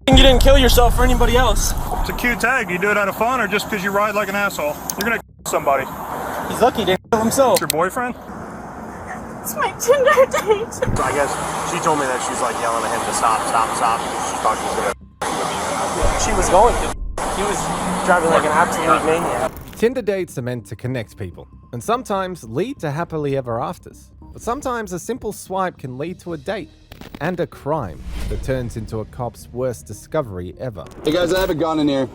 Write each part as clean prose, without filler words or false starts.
You didn't kill yourself or anybody else. It's a cute tag. You do it out of fun or just because you ride like an asshole? You're gonna somebody. He's lucky he didn't kill himself. Your boyfriend? It's my Tinder date. I guess she told me that she's like yelling at him to stop. She thought she was gonna. She was going to. He was driving like an absolute maniac. Tinder dates are meant to connect people, and sometimes lead to happily ever afters. But sometimes a simple swipe can lead to a date and a crime that turns into a cop's worst discovery ever. Hey guys, I have a gun in here.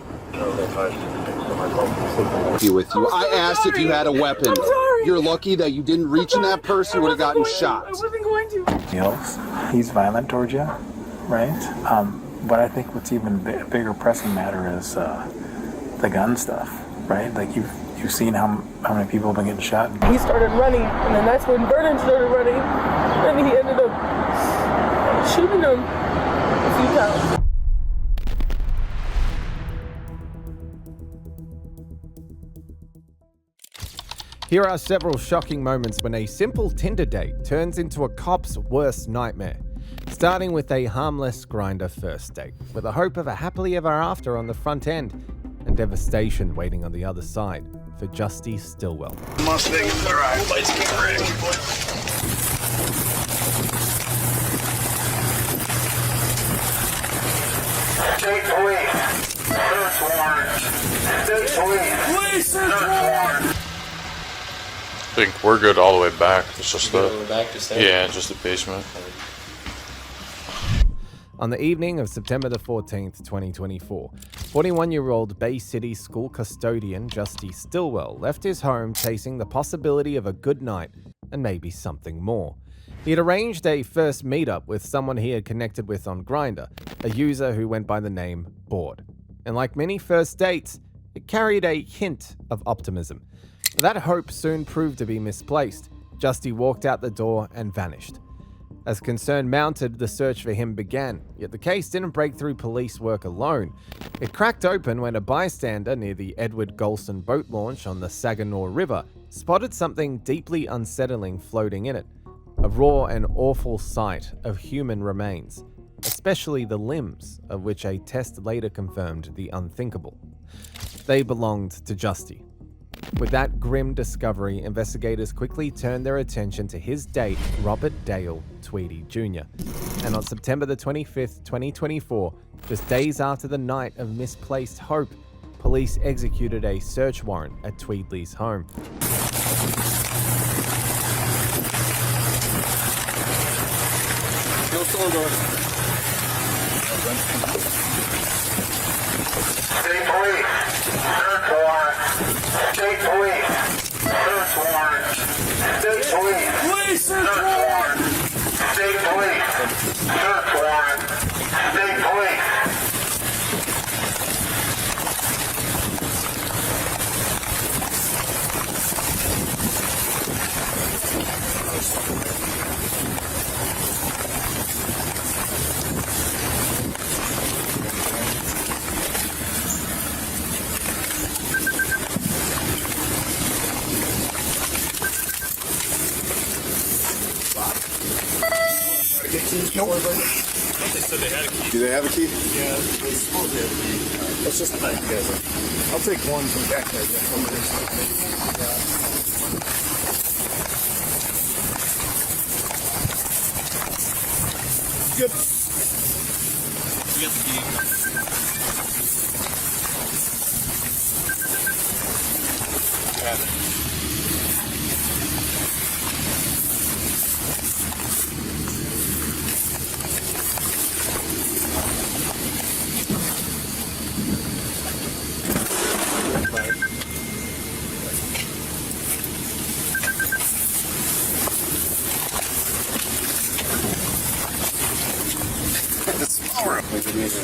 With you. I asked if you had a weapon. I'm sorry. You're lucky that you didn't reach in that purse, you would have gotten shot. I wasn't going to. He's violent towards you, right? But I think what's even bigger pressing matter is the gun stuff, right? Like you've seen how many people have been getting shot. He started running, and then that's when Vernon started running, and he ended up shooting him a few times. Here are several shocking moments when a simple Tinder date turns into a cop's worst nightmare. Starting with a harmless grinder first date, with the hope of a happily ever after on the front end, and devastation waiting on the other side for Justy Stillwell. Mustang drive. Lights get ready. State police. Search warrant. State police. Search warrant. I think we're good all the way back. It's just just the basement. On the evening of September the 14th, 2024, 41-year-old Bay City school custodian Justy Stillwell left his home chasing the possibility of a good night and maybe something more. He had arranged a first meetup with someone he had connected with on Grindr, a user who went by the name Board. And like many first dates, it carried a hint of optimism. But that hope soon proved to be misplaced. Justy walked out the door and vanished. As concern mounted, the search for him began, yet the case didn't break through police work alone. It cracked open when a bystander near the Edward Golson boat launch on the Saginaw River spotted something deeply unsettling floating in it. A raw and awful sight of human remains, especially the limbs, of which a test later confirmed the unthinkable. They belonged to Justy. With that grim discovery, investigators quickly turned their attention to his date, Robert Dale Tweedy Jr. And on September the 25th, 2024, just days after the night of misplaced hope, police executed a search warrant at Tweedley's home. State police. Search warrant. State police. Search warrant. State police. Police search warrant. State police. Search warrant. State police. Nope. They said they had a key. Do they have a key? Yeah, they supposed to have a key. Let's just thank you guys. I'll take one from back there. Good. We got the key. Got it.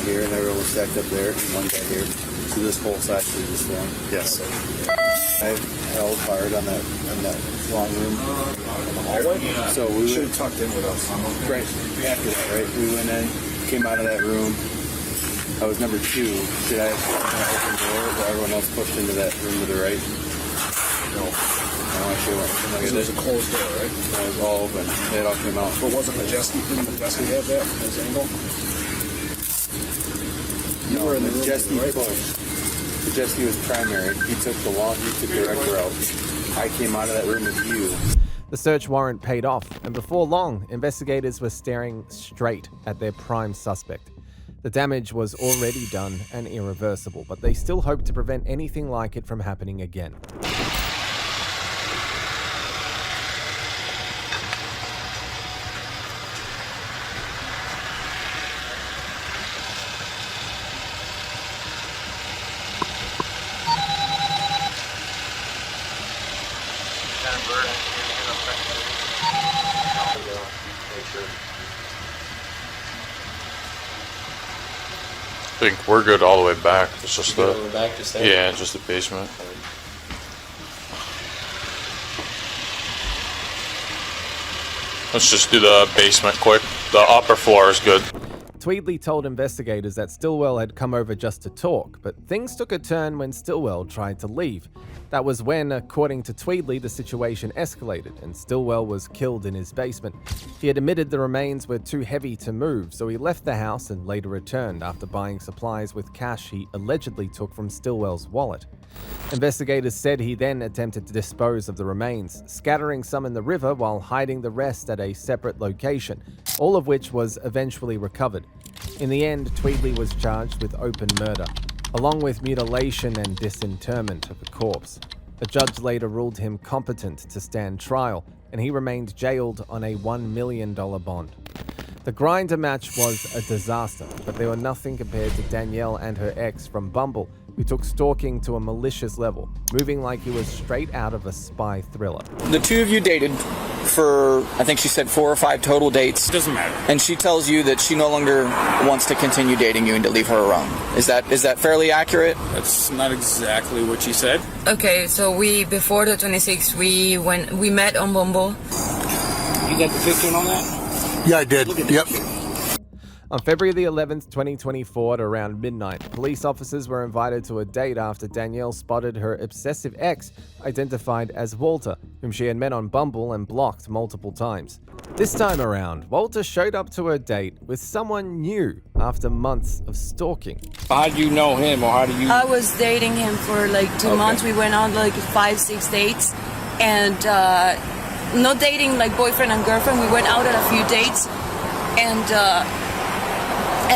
Here and everyone was stacked up there, one guy here. So this whole side is just one. Yes. I held hard on that long room. So we should have tucked in with us. Right after that, right? We went in, came out of that room. I was number 2. Did I open the door or everyone else pushed into that room to the right? No. I actually went. It was a closed door, right? It was all open. It all came out. But wasn't didn't Majeski have that as angle? were in the Jesse pushed. Jesse was primary. He took the direct route. I came out of that room with you. The search warrant paid off, and before long, investigators were staring straight at their prime suspect. The damage was already done and irreversible, but they still hoped to prevent anything like it from happening again. I think we're good all the way back. It's just All the way back to stay? yeah, just the basement. Let's just do the basement quick. The upper floor is good. Tweedley told investigators that Stillwell had come over just to talk, but things took a turn when Stillwell tried to leave. That was when, according to Tweedley, the situation escalated and Stillwell was killed in his basement. He had admitted the remains were too heavy to move, so he left the house and later returned after buying supplies with cash he allegedly took from Stillwell's wallet. Investigators said he then attempted to dispose of the remains, scattering some in the river while hiding the rest at a separate location, all of which was eventually recovered. In the end, Tweedley was charged with open murder, along with mutilation and disinterment of the corpse. A judge later ruled him competent to stand trial, and he remained jailed on a $1 million bond. The grinder match was a disaster, but they were nothing compared to Danielle and her ex from Bumble, who took stalking to a malicious level, moving like he was straight out of a spy thriller. The two of you dated for, I think she said 4 or 5 total dates. Doesn't matter. And she tells you that she no longer wants to continue dating you and to leave her alone. Is that fairly accurate? That's not exactly what she said. Okay, so before the 26th, we met on Bumble. You got the picture on that? Yeah, I did. Yep. On February the 11th, 2024, at around midnight, police officers were invited to a date after Danielle spotted her obsessive ex, identified as Walter, whom she had met on Bumble and blocked multiple times. This time around, Walter showed up to her date with someone new after months of stalking. How do you know him, or how do you... I was dating him for like 2 months. We went on like 5-6 dates, and not dating like boyfriend and girlfriend. We went out on a few dates, and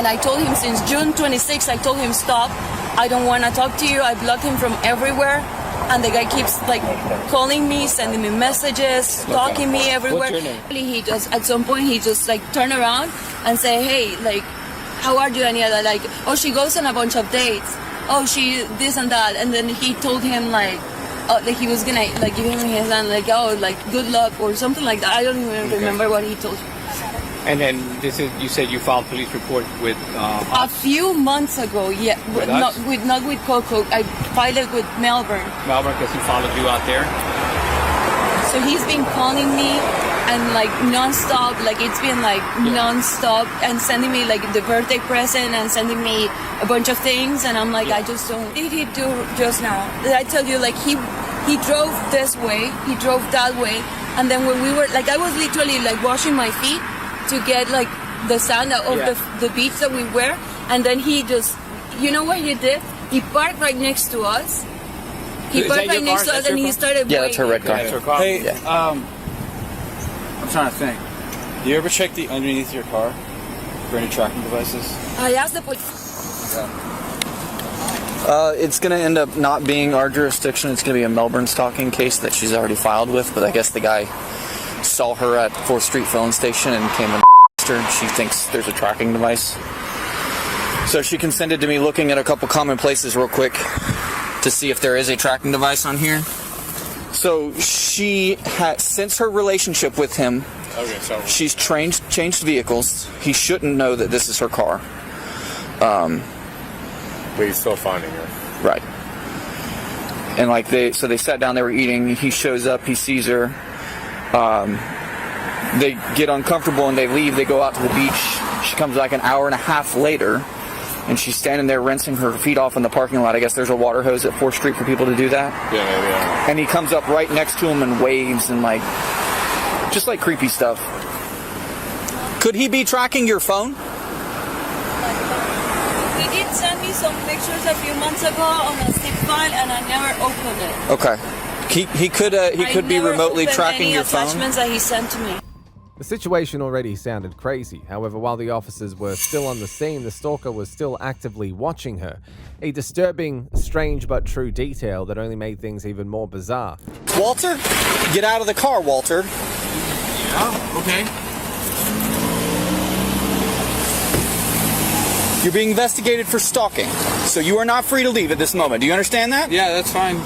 I told him since June 26th, I told him stop. I don't want to talk to you. I blocked him from everywhere. And the guy keeps like calling me, sending me messages, stalking me everywhere. What's your name? He just, at some point, he just like turn around and say, hey, like, how are you? And he like, oh, she goes on a bunch of dates. Oh, she this and that. And then he told him like he was gonna like give him his hand, like, oh, like good luck or something like that. I don't even remember what he told me. And then you said you filed police report with a few months ago, yeah, with not with Coco. I filed it with Melbourne. Melbourne, because he followed you out there. So he's been calling me and like nonstop, like it's been like nonstop, and sending me like the birthday present and sending me a bunch of things, and I'm like, I just don't. What did he do just now? Did I tell you like he drove this way, he drove that way, and then when we were like, I was literally like washing my feet to get like the sand out of the beach that we were, and then he just, you know what he did? He parked right next to us. He parked right next to us, and he started. Yeah, that's her red car. That's her car. Hey, I'm trying to think. Do you ever check the underneath of your car for any tracking devices? I asked the police. It's going to end up not being our jurisdiction. It's going to be a Melbourne stalking case that she's already filed with, but I guess the guy saw her at 4th Street filling station and came and her. She thinks there's a tracking device. So she consented to me looking at a couple common places real quick to see if there is a tracking device on here. So she had, since her relationship with him, she's changed vehicles. He shouldn't know that this is her car. But he's still finding her. Right. And like they sat down, they were eating. He shows up, he sees her. They get uncomfortable and they leave. They go out to the beach. She comes back an hour and a half later, and she's standing there rinsing her feet off in the parking lot. I guess there's a water hose at 4th Street for people to do that. Yeah. And he comes up right next to him and waves and like, just like creepy stuff. Could he be tracking your phone? He did send me some pictures a few months ago on a zip file, and I never opened it. Okay. He could be remotely tracking your phone. Attachments that he sent to me. The situation already sounded crazy. However, while the officers were still on the scene, the stalker was still actively watching her. A disturbing, strange but true detail that only made things even more bizarre. Walter, get out of the car, Walter. Yeah, okay. You're being investigated for stalking, so you are not free to leave at this moment. Do you understand that? Yeah, that's fine.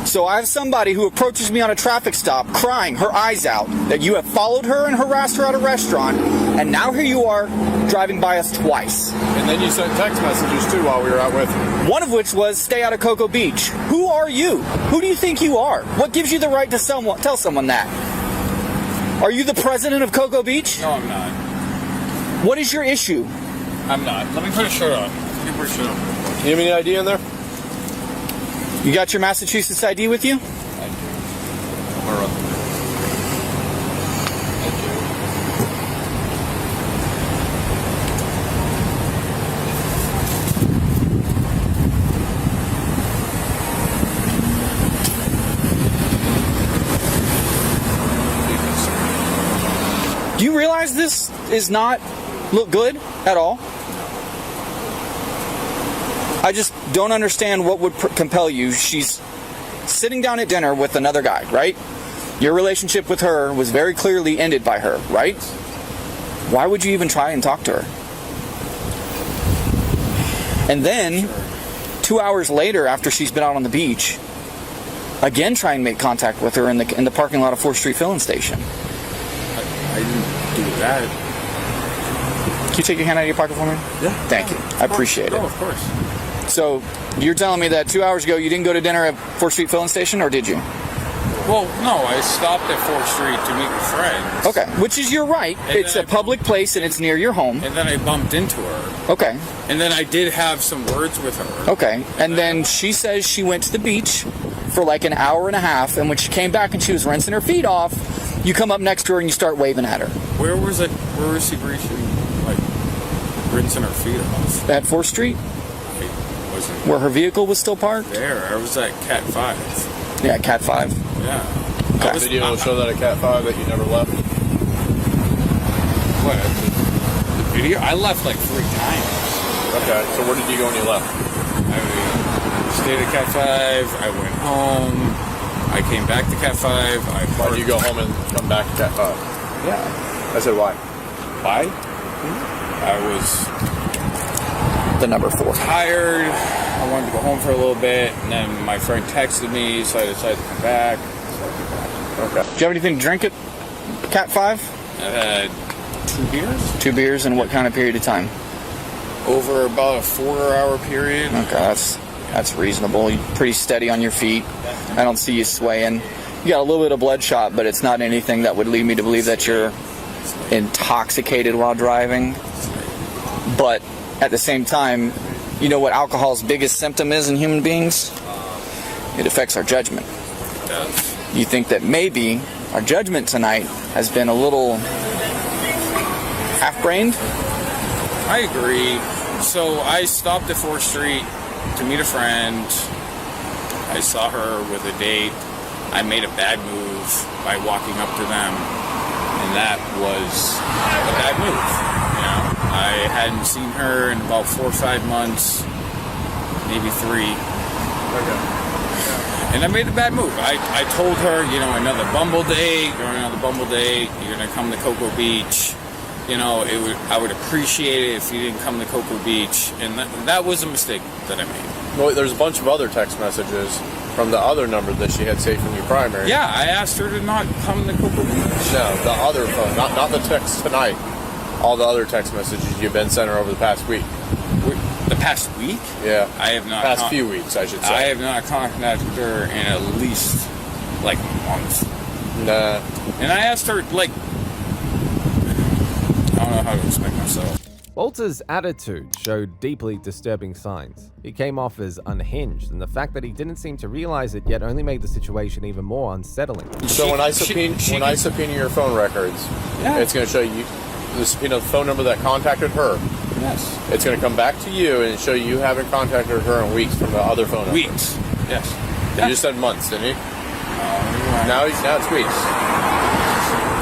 So I have somebody who approaches me on a traffic stop, crying her eyes out, that you have followed her and harassed her at a restaurant, and now here you are, driving by us twice. And then you sent text messages too while we were out with you. One of which was, stay out of Cocoa Beach. Who are you? Who do you think you are? What gives you the right to tell someone that? Are you the president of Cocoa Beach? No, I'm not. What is your issue? I'm not. Let me put a shirt on. You have any ID in there? You got your Massachusetts ID with you? I do. Where are they? Do you realize this is not look good at all? I just don't understand what would compel you. She's sitting down at dinner with another guy, right? Your relationship with her was very clearly ended by her, right? Why would you even try and talk to her? And then, 2 hours later, after she's been out on the beach, again try and make contact with her in the parking lot of 4th Street filling station. I didn't do that. Can you take your hand out of your pocket for me? Yeah. Thank you. I appreciate it. Oh, of course. So, you're telling me that 2 hours ago you didn't go to dinner at 4th Street filling station, or did you? Well, no, I stopped at 4th Street to meet with friends. Okay, which is your right. And it's a public place and it's near your home. And then I bumped into her. Okay. And then I did have some words with her. Okay, and then she says she went to the beach for like an hour and a half, and when she came back and she was rinsing her feet off, you come up next to her and you start waving at her. Where was she rinsing her feet off? At 4th Street? Where her vehicle was still parked? There, I was at Cat 5. Yeah, Cat 5. Yeah. The video will show that at Cat 5 that you never left. What? The video? I left like 3 times. Okay, so where did you go when you left? I stayed at Cat 5, I went home, I came back to Cat 5, Why did you go home and come back to Cat 5? Yeah. I said why? Why? I was the number 4. tired. I wanted to go home for a little bit, and then my friend texted me, so I decided to come back. Okay. Do you have anything to drink at Cat 5? I had 2 beers. 2 beers in what kind of period of time? Over about a 4-hour period. Okay, that's reasonable. You're pretty steady on your feet. I don't see you swaying. You got a little bit of bloodshot, but it's not anything that would lead me to believe that you're intoxicated while driving. But at the same time, you know what alcohol's biggest symptom is in human beings? It affects our judgment. It does. You think that maybe our judgment tonight has been a little half-brained? I agree. So I stopped at 4th Street to meet a friend. I saw her with a date. I made a bad move by walking up to them, and that was a bad move. You know, I hadn't seen her in about 4 or 5 months, maybe 3. Okay. And I made a bad move. I told her, you know, another Bumble date, you're gonna come to Cocoa Beach. You know, I would appreciate it if you didn't come to Cocoa Beach, and that was a mistake that I made. Well, there's a bunch of other text messages from the other number that she had saved from your primary. Yeah, I asked her to not come to Cocoa Beach. No, the other phone, not the text tonight. All the other text messages you've been sent her over the past week. The past week? Yeah. I have not. Past few weeks, I should say. I have not contacted her in at least like a month. Nah. And I asked her, like, I don't know how to explain myself. Walter's attitude showed deeply disturbing signs. He came off as unhinged, and the fact that he didn't seem to realize it yet only made the situation even more unsettling. So when I subpoena your phone records, it's going to show you the subpoena phone number that contacted her, Yes. It's going to come back to you and show you haven't contacted her in weeks from the other phone number. Weeks. Yes. You just said months, didn't you? Now it's weeks.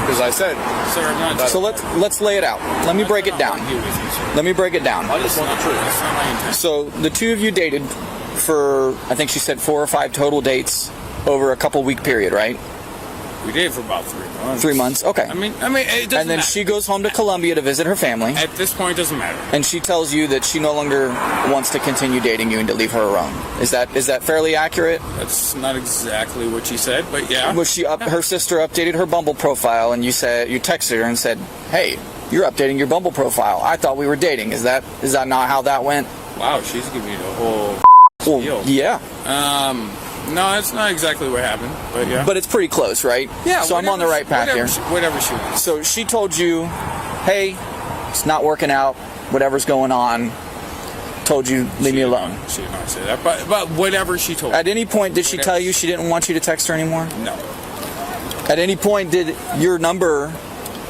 Because I said, sir, I'm not. So let's lay it out. Let me break it down. Let me break it down. I just want the truth. That's not my intent. So the two of you dated for, I think she said 4 or 5 total dates over a couple week period, right? We dated for about 3 months. 3 months, okay. I mean, it doesn't and then matter. she goes home to Columbia to visit her family. At this point, it doesn't matter. And she tells you that she no longer wants to continue dating you and to leave her alone. Is that fairly accurate? That's not exactly what she said, but yeah. Was she her sister updated her Bumble profile, and you texted her and said, "Hey, you're updating your Bumble profile. I thought we were dating." Is that not how that went? Wow, she's giving me the whole deal. Yeah. No, it's not exactly what happened, but yeah. But it's pretty close, right? Yeah. So I'm on the right path here. Whatever she wants. So she told you, "Hey, it's not working out. Whatever's going on." Told you, leave me alone. She did not say that, but whatever she told me. At any point, did she tell you she didn't want you to text her anymore? No. At any point, did your number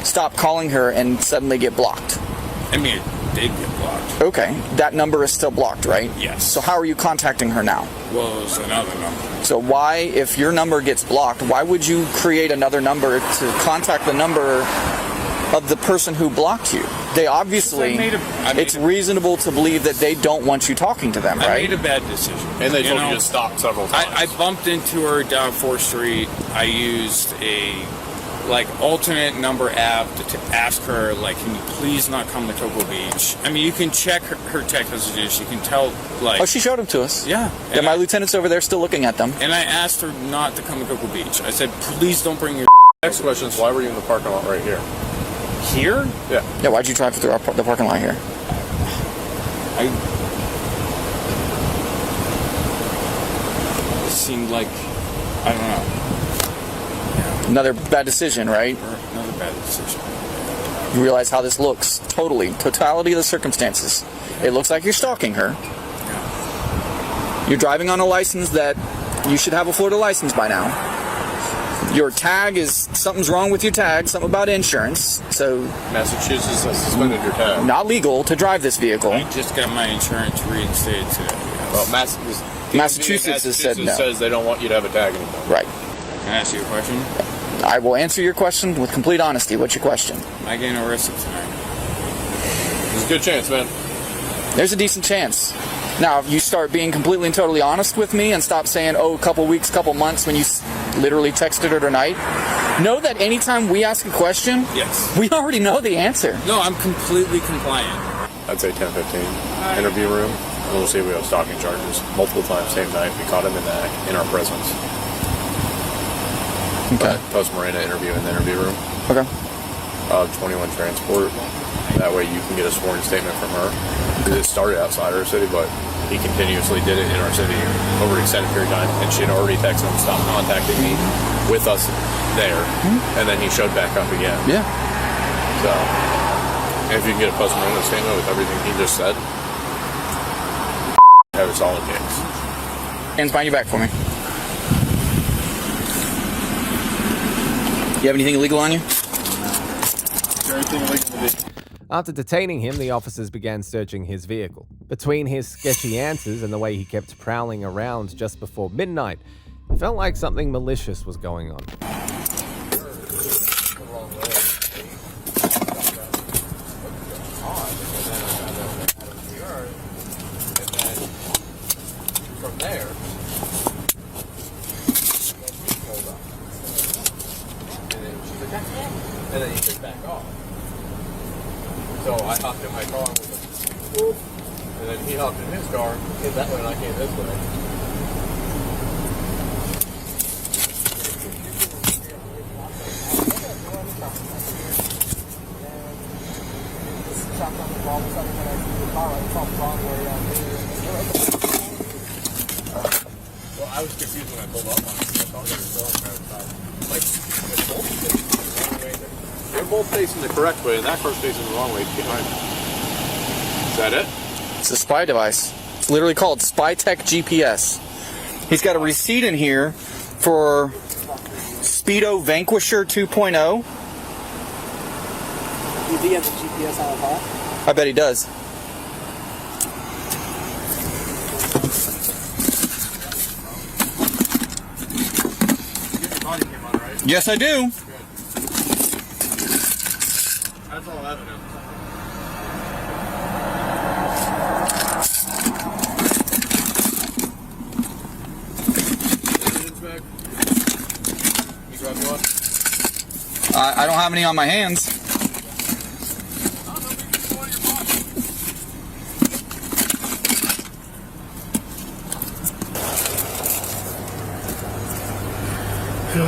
stop calling her and suddenly get blocked? I mean, it did get blocked. Okay. That number is still blocked, right? Yes. So how are you contacting her now? Well, it's another number. So why, if your number gets blocked, why would you create another number to contact the number of the person who blocked you? They obviously, it's reasonable to believe that they don't want you talking to them, right? I made a bad decision. And they told you to stop several times. I bumped into her down 4th Street. I used a alternate number app to ask her, can you please not come to Cocoa Beach? I mean, you can check her text messages. You can tell, Oh, she showed them to us. Yeah. Yeah, my lieutenant's over there still looking at them. And I asked her not to come to Cocoa Beach. I said, please don't bring your Next question is, why were you in the parking lot right here? Here? Yeah. Yeah, why'd you drive through the parking lot here? It seemed like, I don't know. Yeah. Another bad decision, right? Another bad decision. You realize how this looks. Totality of the circumstances. It looks like you're stalking her. You're driving on a license that you should have a Florida license by now. Your tag is, something's wrong with your tag, something about insurance. So Massachusetts has suspended your tag. Not legal to drive this vehicle. I just got my insurance reinstated today. Yes. Well, Massachusetts has said no. Says they don't want you to have a tag anymore. Right. Can I ask you a question? I will answer your question with complete honesty. What's your question? Am I getting arrested tonight? There's a good chance, man. There's a decent chance. Now, if you start being completely and totally honest with me and stop saying, a couple weeks, couple months, when you literally texted her tonight, know that anytime we ask a question, yes, we already know the answer. No, I'm completely compliant. I'd say 10-15. Interview room. And we'll see if we have stalking charges. Multiple times, same night. We caught him in the act, in our presence. Okay. Post Miranda interview in the interview room. Okay. 21 transport. That way you can get a sworn statement from her. It started outside our city, but he continuously did it in our city over an extended period of time. And she had already texted him, stop contacting me with us there. Mm-hmm. And then he showed back up again. Yeah. So, if you can get a post Miranda statement with everything he just said, have a solid case. Hands behind your back for me. You have anything illegal on you? Is there anything illegal with it? After detaining him, the officers began searching his vehicle. Between his sketchy answers and the way he kept prowling around just before midnight, it felt like something malicious was going on. From there, and then he took back off. So I hopped in my car with him, and then he hopped in his car, came that way, and I came this way. Well, I was confused when I pulled up on it. I thought they were still on the other side. They're both facing the correct way, and that car's facing the wrong way behind me. Is that it? It's a spy device. It's literally called SpyTech GPS. He's got a receipt in here for Speedo Vanquisher 2.0. You think he has a GPS on the car? I bet he does. Yes, I do. That's all evidence. You grab one? I don't have any on my hands. I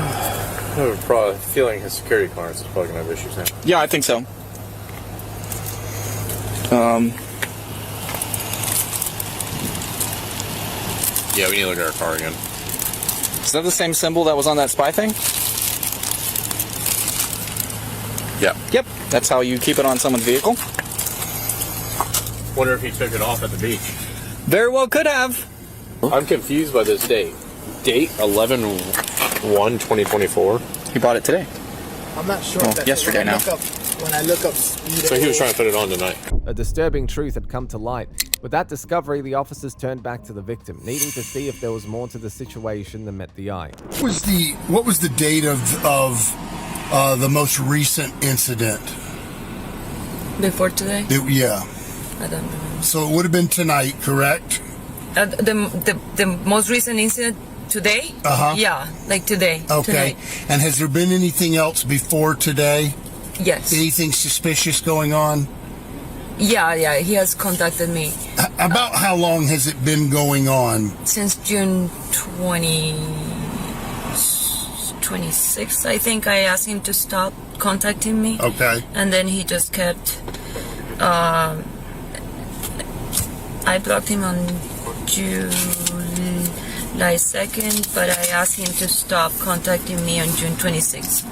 have a feeling his security clearance is probably going to have issues now. Yeah, I think so. Yeah, we need to look at our car again. Is that the same symbol that was on that spy thing? Yeah. Yep. That's how you keep it on someone's vehicle. Wonder if he took it off at the beach. Very well could have. I'm confused by this date. Date 11/1/2024. He bought it today. I'm not sure. Well, if that's yesterday now. When I look up speed. So he was trying to put it on tonight. A disturbing truth had come to light. With that discovery, the officers turned back to the victim, needing to see if there was more to the situation than met the eye. What was the date of the most recent incident? Before today? Yeah. I don't know. So it would have been tonight, correct? The most recent incident today? Uh-huh. Yeah, like today. Okay. Tonight. And has there been anything else before today? Yes. Anything suspicious going on? Yeah, he has contacted me. About how long has it been going on? Since June 26th, I think. I asked him to stop contacting me. Okay. And then he just kept... I blocked him on July 2nd, but I asked him to stop contacting me on June 26th.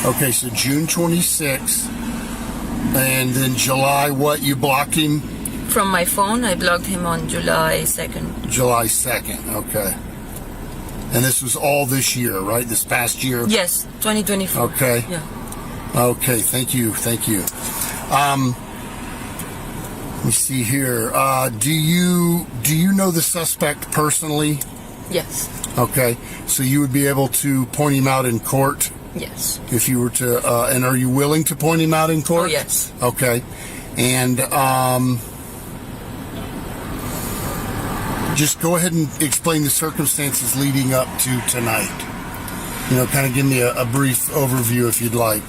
Okay, so June 26th, and then July what? You blocked him? From my phone, I blocked him on July 2nd. July 2nd, okay. And this was all this year, right? This past year? Yes, 2024. Okay. Yeah. Okay, thank you. Let me see here. Do you know the suspect personally? Yes. Okay, so you would be able to point him out in court? Yes. If you were to, and are you willing to point him out in court? Oh, yes. Okay. And just go ahead and explain the circumstances leading up to tonight. You know, kind of give me a brief overview if you'd like.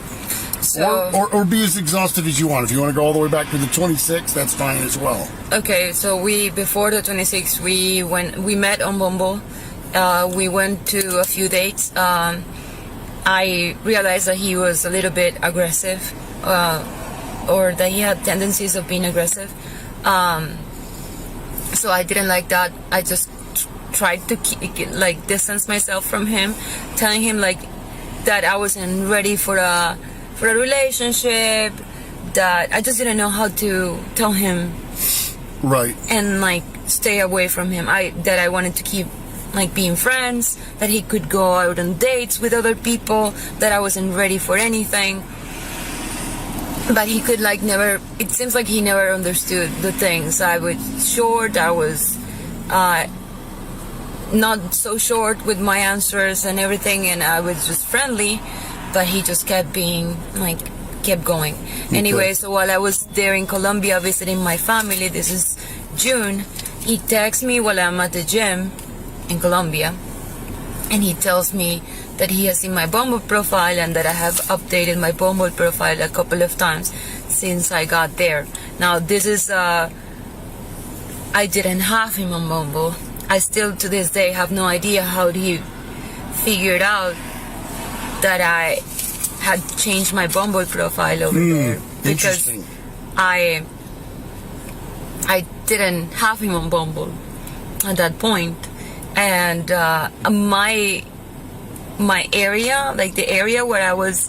So, or be as exhaustive as you want. If you want to go all the way back to the 26th, that's fine as well. Okay, so before the 26th, we met on Bumble. We went to a few dates. I realized that he was a little bit aggressive, or that he had tendencies of being aggressive. So I didn't like that. I just tried to distance myself from him, telling him that I wasn't ready for a relationship, that I just didn't know how to tell him. Right. And stay away from him. That I wanted to keep being friends, that he could go out on dates with other people, that I wasn't ready for anything. But he could never, it seems like he never understood the things. I was short, I was not so short with my answers and everything, and I was just friendly, but he just kept being kept going. Okay. Anyway, so while I was there in Colombia visiting my family, this is June, he texts me while I'm at the gym in Colombia, and he tells me that he has seen my Bumble profile and that I have updated my Bumble profile a couple of times since I got there. Now this is I didn't have him on Bumble. I still to this day have no idea how he figured out that I had changed my Bumble profile over there, because I didn't have him on Bumble at that point. And my area, the area where I was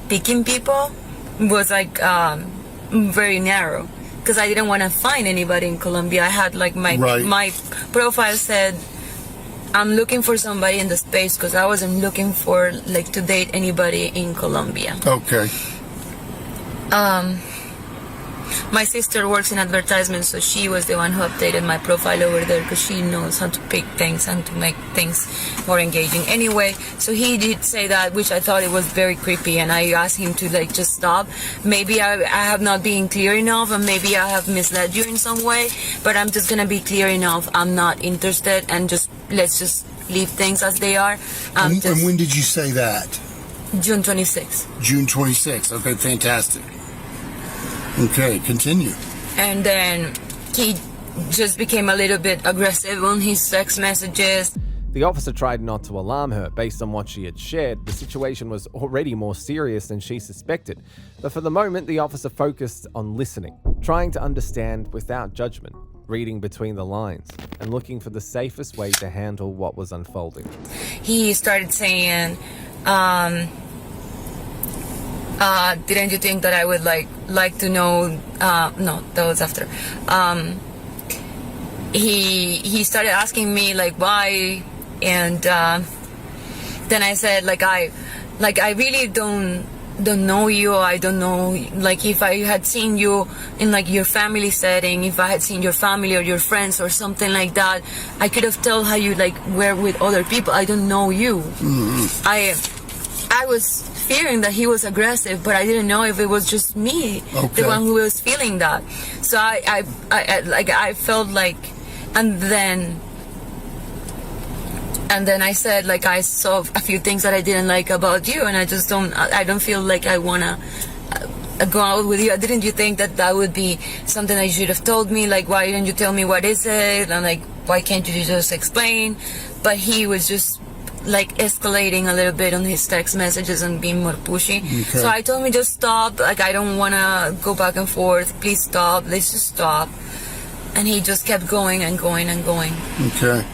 picking people, was very narrow, because I didn't want to find anybody in Colombia. I had my profile said I'm looking for somebody in the States, because I wasn't looking for to date anybody in Colombia. Okay. My sister works in advertisement, so she was the one who updated my profile over there because she knows how to pick things and to make things more engaging. Anyway, so he did say that, which I thought it was very creepy, and I asked him to like just stop. Maybe I have not been clear enough, and maybe I have misled you in some way, but I'm just gonna be clear enough. I'm not interested, and let's just leave things as they are. And when did you say that? June 26th. June 26th. Okay, fantastic. Okay, continue. And then he just became a little bit aggressive on his text messages. The officer tried not to alarm her. Based on what she had shared, the situation was already more serious than she suspected. But for the moment, the officer focused on listening, trying to understand without judgment, reading between the lines, and looking for the safest way to handle what was unfolding. He started saying, didn't you think that I would like to know? No, that was after. He started asking me like why, and then I said I really don't know you. I don't know, like if I had seen you in like your family setting, if I had seen your family or your friends or something like that, I could have told how you like were with other people. I don't know you. Mm-hmm. I was fearing that he was aggressive, but I didn't know if it was just me, the one who was feeling that. So I felt like, and then I said like I saw a few things that I didn't like about you, and I don't feel like I wanna go out with you. Didn't you think that would be something that you should have told me? Like, why didn't you tell me what is it? And like, why can't you just explain? But he was just like escalating a little bit on his text messages and being more pushy. Okay. So I told him just stop. Like, I don't want to go back and forth. Please stop. Let's just stop. And he just kept going and going and going. Okay.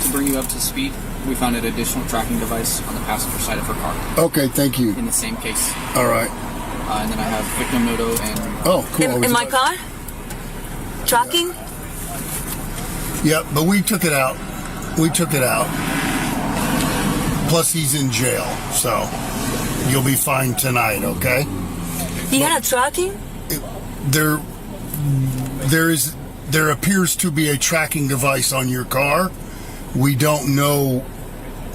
To bring you up to speed, we found an additional tracking device on the passenger side of her car. Okay, thank you. In the same case. All right. And then I have victim Noto and... Oh, cool. In my car? Tracking? Yep, but we took it out. Plus, he's in jail, so you'll be fine tonight, okay? He had a tracking? There appears to be a tracking device on your car. We don't know.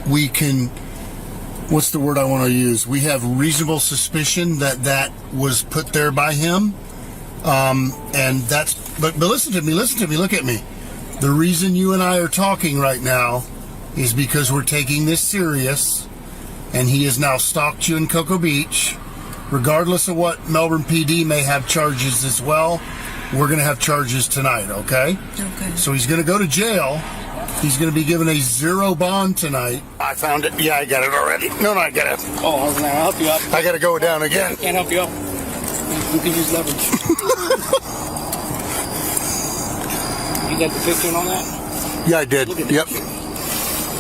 We can. What's the word I want to use? We have reasonable suspicion that was put there by him, and that's. But listen to me. Look at me. The reason you and I are talking right now is because we're taking this serious, and he has now stalked you in Cocoa Beach. Regardless of what Melbourne PD may have charges as well, we're going to have charges tonight, okay? Okay. So he's going to go to jail. He's going to be given a 0 bond tonight. I found it. Yeah, I got it already. No, I got it. Oh, I was going to help you out. I got to go down again. Can't help you out. You can use leverage. You got the picture and all that? Yeah, I did. Yep.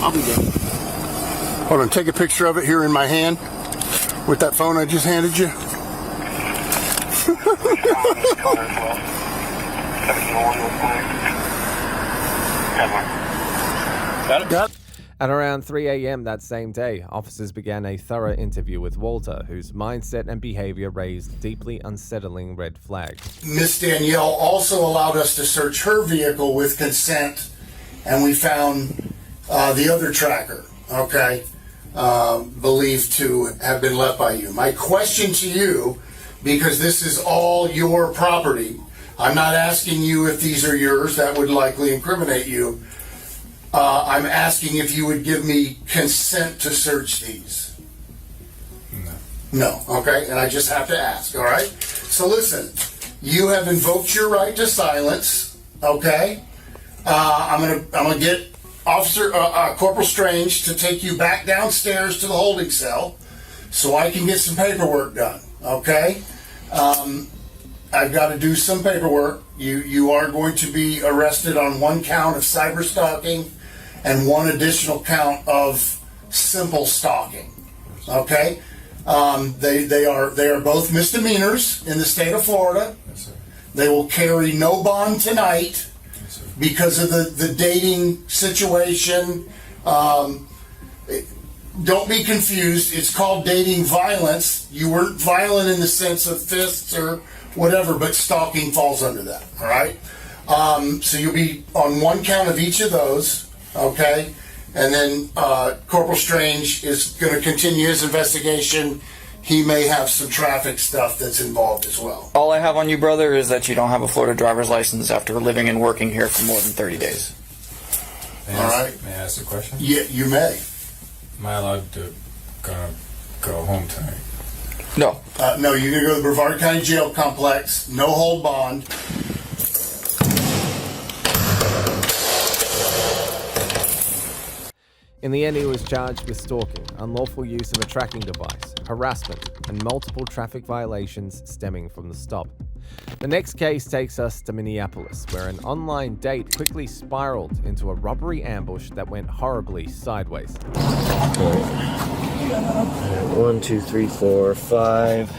I'll be there. Hold on, take a picture of it here in my hand with that phone I just handed you. Got it. At around 3 a.m. that same day, officers began a thorough interview with Walter, whose mindset and behavior raised deeply unsettling red flags. Miss Danielle also allowed us to search her vehicle with consent, and we found the other tracker, okay, believed to have been left by you. My question to you, because this is all your property, I'm not asking you if these are yours, that would likely incriminate you. I'm asking if you would give me consent to search these. No, okay, and I just have to ask, all right? So listen, you have invoked your right to silence, okay? I'm gonna get Officer Corporal Strange to take you back downstairs to the holding cell so I can get some paperwork done, okay? I've got to do some paperwork. You are going to be arrested on 1 count of cyber stalking and 1 additional count of simple stalking, okay? They are both misdemeanors in the state of Florida. Yes, sir. They will carry no bond tonight. Yes, sir. Because of the dating situation. Don't be confused. It's called dating violence. You weren't violent in the sense of fists or whatever, but stalking falls under that, all right? So you'll be on one count of each of those, okay? And then Corporal Strange is going to continue his investigation. He may have some traffic stuff that's involved as well. All I have on you, brother, is that you don't have a Florida driver's license after living and working here for more than 30 days. May I ask a question? Yeah, you may. Am I allowed to go home tonight? No. No, you're going to go to the Brevard County Jail Complex, no hold bond. In the end, he was charged with stalking, unlawful use of a tracking device, harassment, and multiple traffic violations stemming from the stop. The next case takes us to Minneapolis, where an online date quickly spiraled into a robbery ambush that went horribly sideways. 1, 2, 3, 4, 5.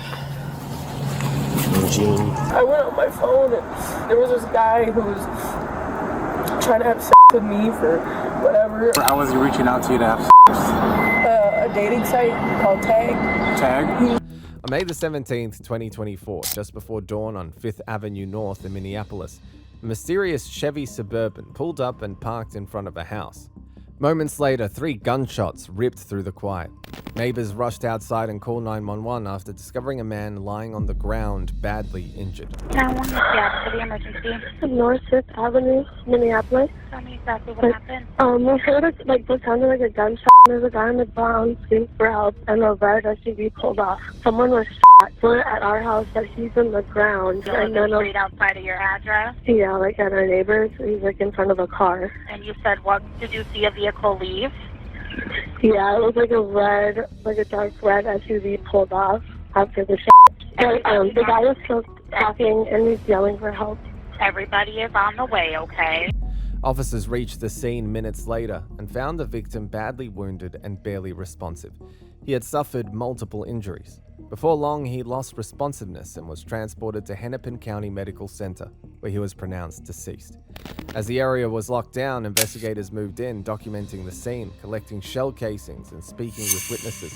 Gene. I went on my phone and there was this guy who was trying to have sex with me for whatever. I was reaching out to you to have A dating site called Tag. On May the 17th, 2024, just before dawn on 5th Avenue North in Minneapolis, a mysterious Chevy Suburban pulled up and parked in front of a house. Moments later, 3 gunshots ripped through the quiet. Neighbors rushed outside and called 911 after discovering a man lying on the ground, badly injured. 911, yeah, for the emergency. North 5th Avenue, Minneapolis. Tell me exactly what happened. I heard what sounded like a gunshot. There's a guy in the brown screaming for help, and a red SUV pulled off. Someone was shot. We're at our house, but he's in the ground. So and then straight outside of your address? Yeah, like at our neighbor's. He's like in front of a car. And you said, what, did you see a vehicle leave? Yeah, it was like a dark red SUV pulled off after the shot. And the guy was still talking and he's yelling for help. Everybody is on the way, okay? Officers reached the scene minutes later and found the victim badly wounded and barely responsive. He had suffered multiple injuries. Before long, he lost responsiveness and was transported to Hennepin County Medical Center, where he was pronounced deceased. As the area was locked down, investigators moved in, documenting the scene, collecting shell casings, and speaking with witnesses.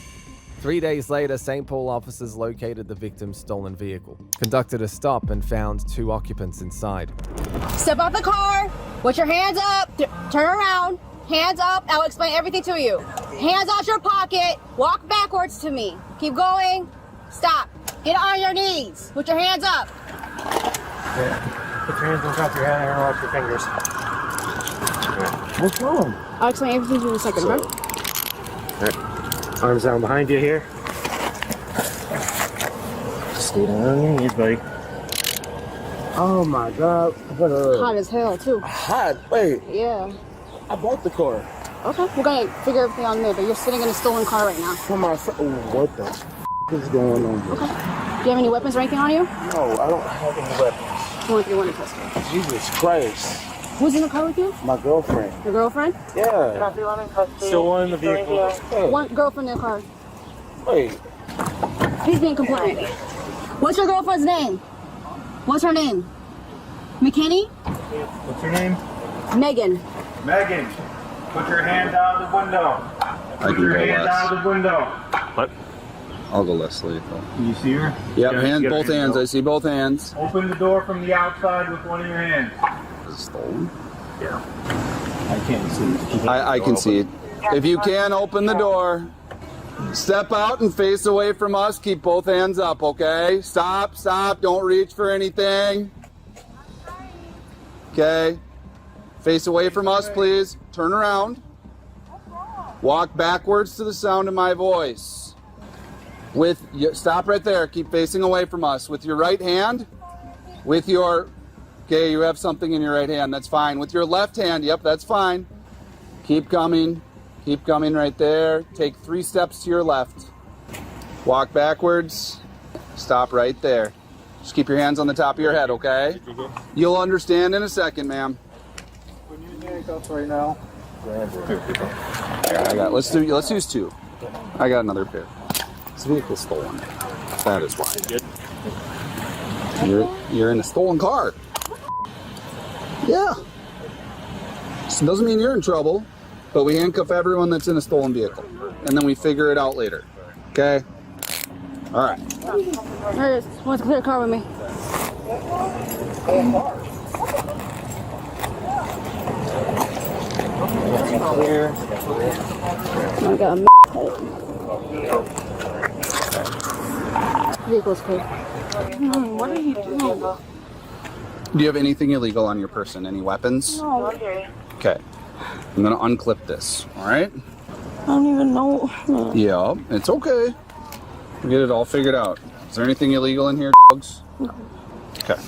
3 days later, St. Paul officers located the victim's stolen vehicle, conducted a stop, and found 2 occupants inside. Step out the car, put your hands up, turn around, hands up, I'll explain everything to you. Hands out your pocket, walk backwards to me. Keep going, stop, get on your knees, put your hands up. Put your hands on top of your head and watch your fingers. What's wrong? I'll explain everything to you in a second, All right. Arms down behind you here. Stay down on your knees, buddy. Oh my God. Hot as hell, too. Hot? Wait. Yeah. I bought the car. Okay, we're gonna figure everything out in there, but you're sitting in a stolen car right now. What the is going on here? Okay. Do you have any weapons or anything on you? No, I don't have any weapons. 213 pistol. Jesus Christ. Who's in the car with you? My girlfriend. Your girlfriend? Yeah. Still one in the vehicle. Yeah. One girlfriend in the car. Wait. He's being compliant. What's your girlfriend's name? What's her name? McKinney? What's her name? Megan. Megan, put your hand out of the window. Put your hand out of the window. What? I'll go less lethal. Can you see her? Yep, hands, both hands. I see both hands. Open the door from the outside with one of your hands. Is it stolen? Yeah. I can't see. I can see it. If you can, open the door. Step out and face away from us. Keep both hands up, okay? Stop, stop. Don't reach for anything. Okay. Face away from us, please. Turn around. Walk backwards to the sound of my voice. Stop right there. Keep facing away from us. With your right hand, okay, you have something in your right hand. That's fine. With your left hand, yep, that's fine. Keep coming. Keep coming right there. Take 3 steps to your left. Walk backwards. Stop right there. Just keep your hands on the top of your head, okay? You'll understand in a second, ma'am. When you're in handcuffs right now. Let's use 2. I got another pair. This vehicle's stolen. That is why. You're in a stolen car. Yeah. So it doesn't mean you're in trouble, but we handcuff everyone that's in a stolen vehicle, and then we figure it out later. Okay? All right. All right, who wants to clear the car with me? Clear. I got a vehicle's clear. What are you doing? Do you have anything illegal on your person? Any weapons? No. Okay. I'm gonna unclip this, alright? I don't even know. Yeah, it's okay. We'll get it all figured out. Is there anything illegal in here, dogs? No. Okay.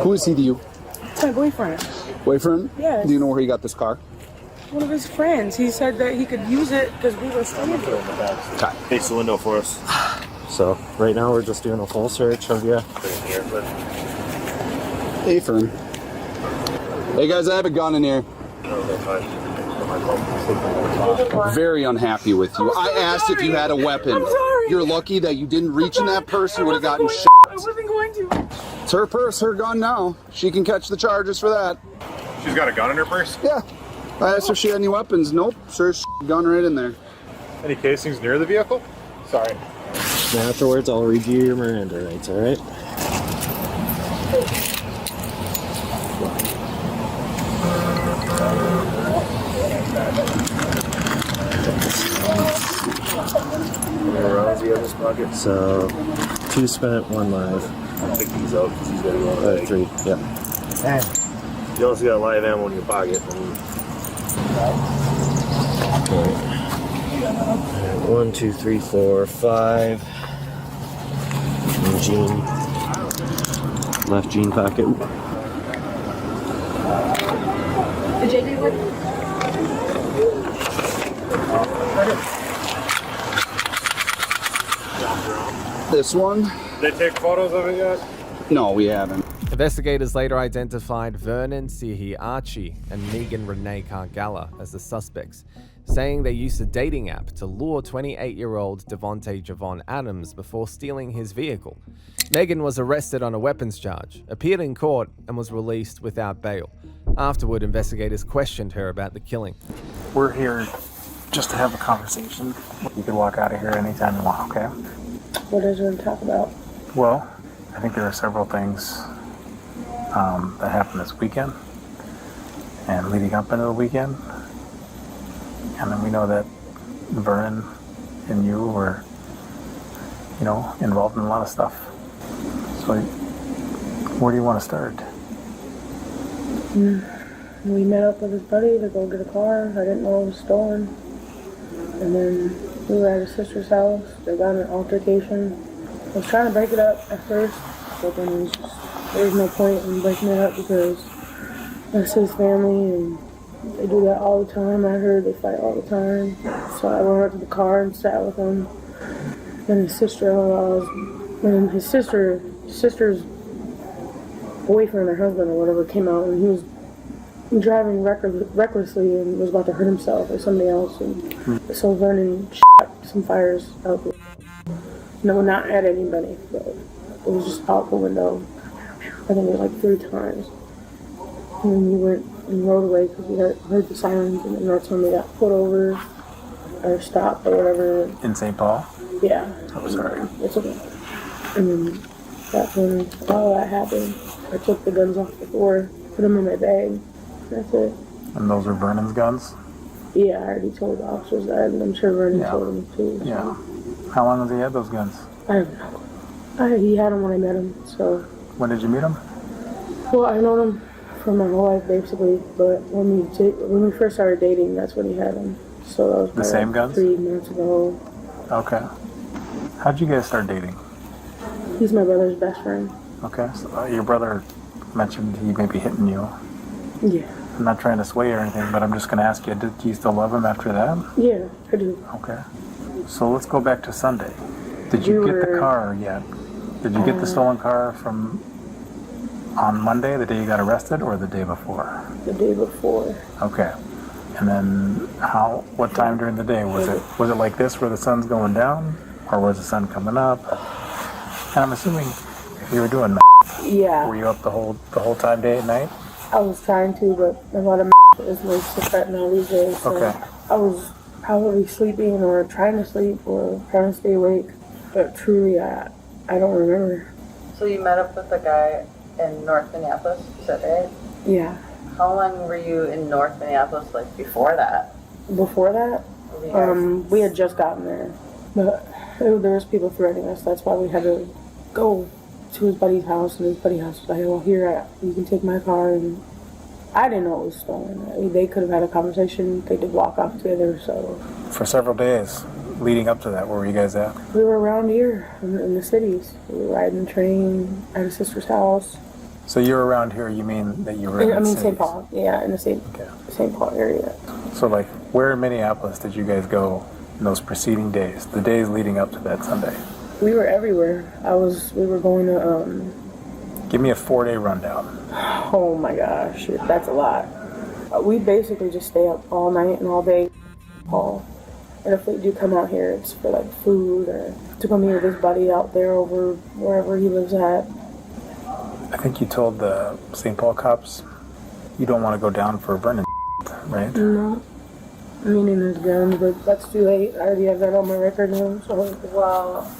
Who is he to you? It's my boyfriend. Boyfriend? Yes. Do you know where he got this car? One of his friends. He said that he could use it because we were staying there. Okay. Face the window for us. So right now we're just doing a full search of you. Hey, Fern. Hey guys, I have a gun in here. Very unhappy with you. I asked if you had a weapon. I'm sorry. You're lucky that you didn't reach in that purse. You would have gotten shot. I wasn't going to. It's her purse, her gun now. She can catch the charges for that. She's got a gun in her purse? Yeah. I asked if she had any weapons. Nope. Sure, gun right in there. Any casings near the vehicle? Sorry. And afterwards, I'll read you your Miranda rights, alright? This pocket. So, 2 spent, 1 live. I'll pick these out because he's got to go on 3, yeah. And you also got live ammo in your pocket. Alright. 1, 2, 3, 4, 5. And jean. Left jean pocket. The JJ one? This one? Did they take photos of it yet? No, we haven't. Investigators later identified Vernon Sihi Archie and Megan Renee Cargalla as the suspects, saying they used a dating app to lure 28-year-old Devontae Javon Adams before stealing his vehicle. Megan was arrested on a weapons charge, appeared in court, and was released without bail. Afterward, investigators questioned her about the killing. We're here just to have a conversation. You can walk out of here anytime you want, okay? What is there to talk about? Well, I think there are several things that happened this weekend and leading up into the weekend. And then we know that Vernon and you were, involved in a lot of stuff. So where do you want to start? We met up with his buddy to go get a car. I didn't know it was stolen. And then we were at his sister's house. They got in an altercation. I was trying to break it up at first, but then it was just, there was no point in breaking it up because that's his family and they do that all the time. I heard they fight all the time. So I went up to the car and sat with him. And his sister-in-law, and his sister's boyfriend or husband or whatever came out, and he was driving recklessly and was about to hurt himself or somebody else. And so Vernon shot some fires out the no, not at anybody, but it was just out the window. I think it like 3 times. And then we went and rode away because we heard the sirens, and then that's when we got pulled over or stopped or whatever. In St. Paul? Yeah. I'm sorry. It's okay. And then that's when all that happened. I took the guns off the floor, put them in my bag. That's it. And those were Vernon's guns? Yeah, I already told the officers that, and I'm sure Vernon told them too. So. Yeah. How long has he had those guns? I have no clue. He had them when I met him, so. When did you meet him? Well, I've known him for my whole life, basically, but when we first started dating, that's when he had them. So that was the same guns? 3 months ago. Okay. How'd you guys start dating? He's my brother's best friend. Okay, so your brother mentioned he may be hitting you. Yeah. I'm not trying to sway or anything, but I'm just going to ask you, did you still love him after that? Yeah, I do. Okay. So let's go back to Sunday. Did you get the car yet? Did you get the stolen car on Monday, the day you got arrested, or the day before? The day before. Okay. And then what time during the day? Was it like this where the sun's going down, or was the sun coming up? And I'm assuming you were doing math. Yeah. Were you up the whole time, day and night? I was trying to, but a lot of is linked to fentanyl these days. So Okay. I was probably sleeping or trying to sleep or trying to stay awake. But truly, I don't remember. So you met up with the guy in North Minneapolis, is that right? Yeah. How long were you in North Minneapolis, like, before that? Before that, we had just gotten there. But there was people threatening us. That's why we had to go to his buddy's house, and his buddy's house was like, well, here, you can take my car. And I didn't know it was stolen. They could have had a conversation. They did walk off together, so. For several days leading up to that, where were you guys at? We were around here in the cities. We were riding the train at his sister's house. So you were around here, you mean that you were in the St. Paul. Yeah, in the St. Paul area. So, like, where in Minneapolis did you guys go in those preceding days, the days leading up to that Sunday? We were everywhere. We were going to, Give me a 4-day rundown. Oh my gosh, that's a lot. We basically just stay up all night and all day, Paul. And if we do come out here, it's for like food or to go meet with his buddy out there over wherever he lives at. I think you told the St. Paul cops you don't want to go down for Vernon, right? No. Meaning his guns, but that's too late. I already have that on my record now, so. Well,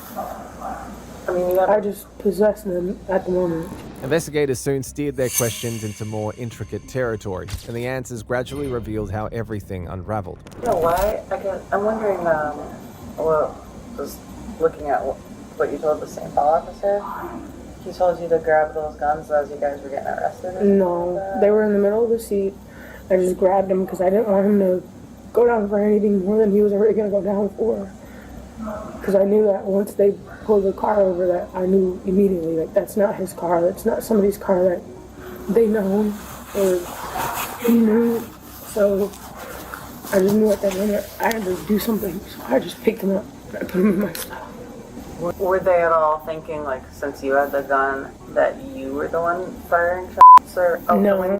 I mean, I just possess them at the moment. Investigators soon steered their questions into more intricate territory, and the answers gradually revealed how everything unraveled. You know why? I'm wondering, well, just looking at what you told the St. Paul officer, he told you to grab those guns as you guys were getting arrested? No, they were in the middle of the seat. I just grabbed them because I didn't want him to go down for anything more than he was already going to go down for. Because I knew that once they pulled the car over, that I knew immediately, like, that's not his car. That's not somebody's car that they know or he knew. So I just knew at that minute I had to do something. So I just picked him up and I put him in my stuff. Were they at all thinking, like, since you had the gun, that you were the one firing shots? Or no.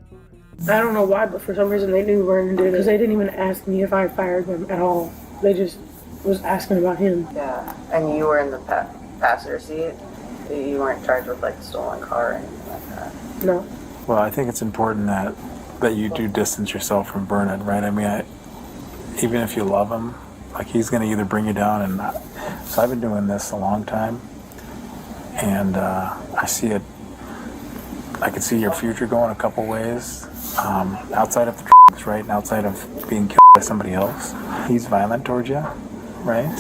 I don't know why, but for some reason they knew Vernon did it. Because they didn't even ask me if I fired them at all. They just was asking about him. Yeah, and you were in the passenger seat? You weren't charged with, like, a stolen car or anything like that? No. Well, I think it's important that you do distance yourself from Vernon, right? I mean, even if you love him, like, he's going to either bring you down and not. So I've been doing this a long time, and I see it. I can see your future going a couple ways, outside of the drugs, right, and outside of being killed by somebody else. He's violent towards you, right?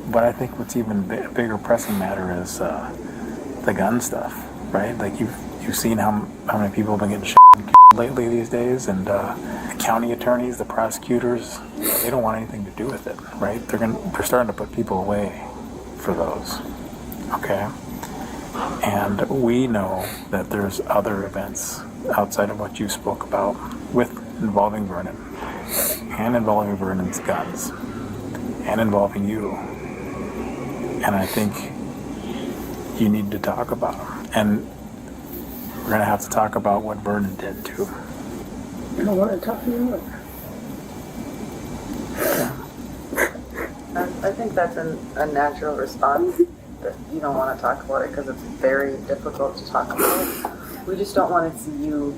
But I think what's even bigger pressing matter is the gun stuff, right? Like, you've seen how many people have been getting shot and killed lately these days, and the county attorneys, the prosecutors, they don't want anything to do with it, right? They're starting to put people away for those, okay? And we know that there's other events outside of what you spoke about involving Vernon, and involving Vernon's guns, and involving you. And I think you need to talk about them. And we're going to have to talk about what Vernon did too. I don't want to talk anymore. I think that's a natural response, that you don't want to talk about it because it's very difficult to talk about. We just don't want to see you,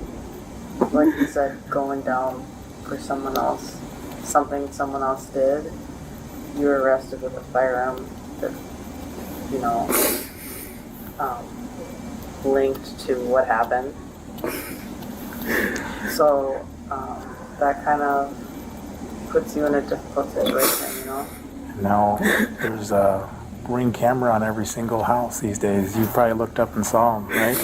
like you said, going down for someone else, something someone else did. You were arrested with a firearm that, linked to what happened. So that kind of puts you in a difficult situation, Now, there's a Ring camera on every single house these days. You probably looked up and saw them, right?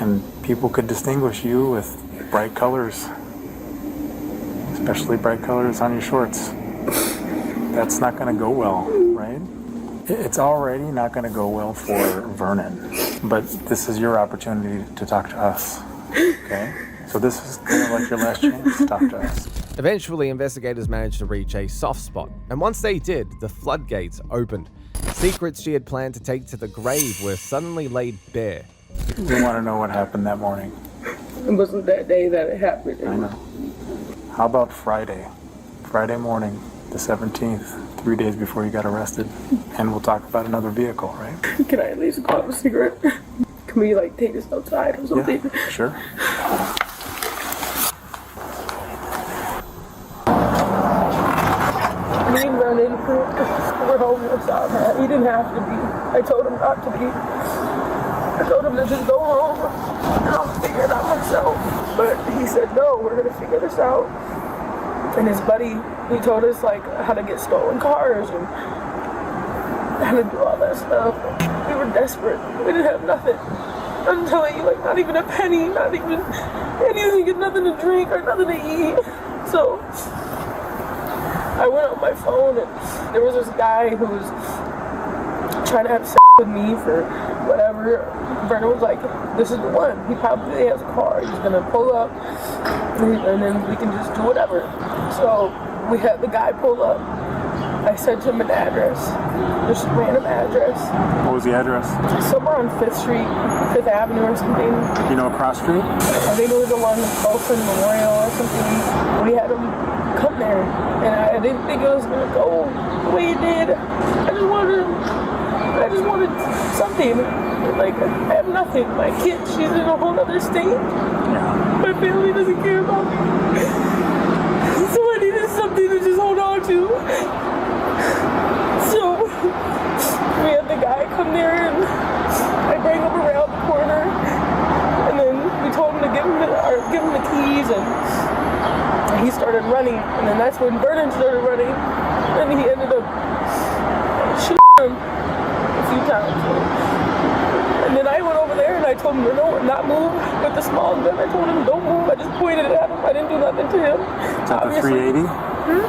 And people could distinguish you with bright colors, especially bright colors on your shorts. That's not going to go well, right? It's already not going to go well for Vernon, but this is your opportunity to talk to us, okay? So this is kind of like your last chance to talk to us. Eventually, investigators managed to reach a soft spot, and once they did, the floodgates opened. Secrets she had planned to take to the grave were suddenly laid bare. You want to know what happened that morning? It wasn't that day that it happened. I know. How about Friday? Friday morning, the 17th, 3 days before you got arrested, and we'll talk about another vehicle, right? Can I at least call a cigarette? Can we, take this outside or something? Yeah, sure. Me and Vernon were homeless out there. He didn't have to be. I told him not to be. I told him to just go home and I'll figure it out myself. But he said, no, we're gonna figure this out. And his buddy, he told us like how to get stolen cars and how to do all that stuff. We were desperate. We didn't have nothing. I'm telling you, like not even a penny, not even anything, nothing to drink or nothing to eat. So I went on my phone and there was this guy who was trying to have sex with me for whatever. Vernon was like, this is the one. He probably has a car. He's gonna pull up and then we can just do whatever. So we had the guy pull up. I sent him an address, just a random address. What was the address? Somewhere on 5th Street, 5th Avenue or something. You know, cross street? I think it was along the Folsom Memorial or something. We had him come there, and I didn't think it was gonna go the way it did. I just wanted something. Like, I have nothing. My kid, she's in a whole other state. Yeah. My family doesn't care about me. So I needed something to just hold on to. So we had the guy come there and I bring him around the corner and then we told him to give him the keys and he started running and then that's when Vernon started running and he ended up shooting him a few times. And then I went over there and I told him to not move with the small gun. I told him don't move. I just pointed it at him. I didn't do nothing to him. Is that the 380?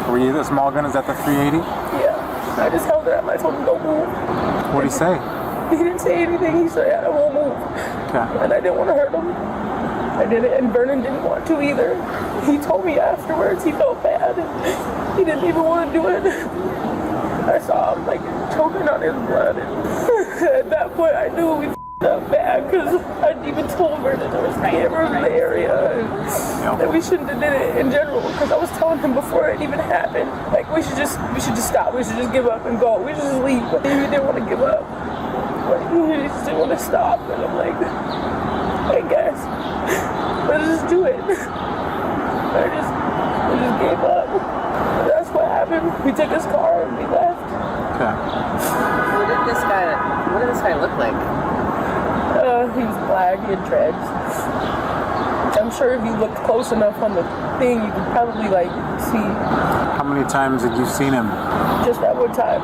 Were you the small gun? Is that the 380? Yeah. I just held it at him. I told him don't move. What did he say? He didn't say anything. He said I won't move. Okay. And I didn't want to hurt him. I did it, and Vernon didn't want to either. He told me afterwards he felt bad. He didn't even want to do it. I saw him like choking on his blood. And at that point, I knew we f***ed up bad because I even told Vernon there was cameras in the area and that we shouldn't have did it in general. Because I was telling him before it even happened, like we should just stop. We should just give up and go. We should just leave. But he didn't want to give up. Like, he just didn't want to stop. And I'm like, I guess. Let's just do it. I just gave up. That's what happened. We took his car and we left. Okay. What did this guy look like? He was black. He had dreads. I'm sure if you looked close enough on the thing, you could probably like see. How many times had you seen him? Just that one time.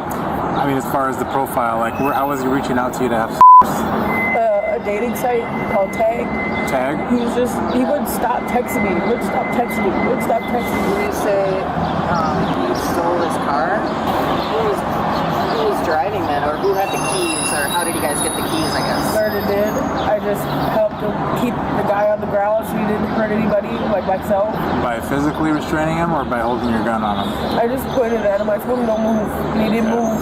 I mean, as far as the profile, like, how was he reaching out to you to have A dating site called Tag. Tag? He would stop texting me. He would stop texting me. He would stop texting me. Did he say he stole his car? Who was driving then, or who had the keys, or how did you guys get the keys, I guess? Vernon did. I just helped him keep the guy on the ground so he didn't hurt anybody, like myself. By physically restraining him or by holding your gun on him? I just pointed at him. I told him don't move. And he didn't move.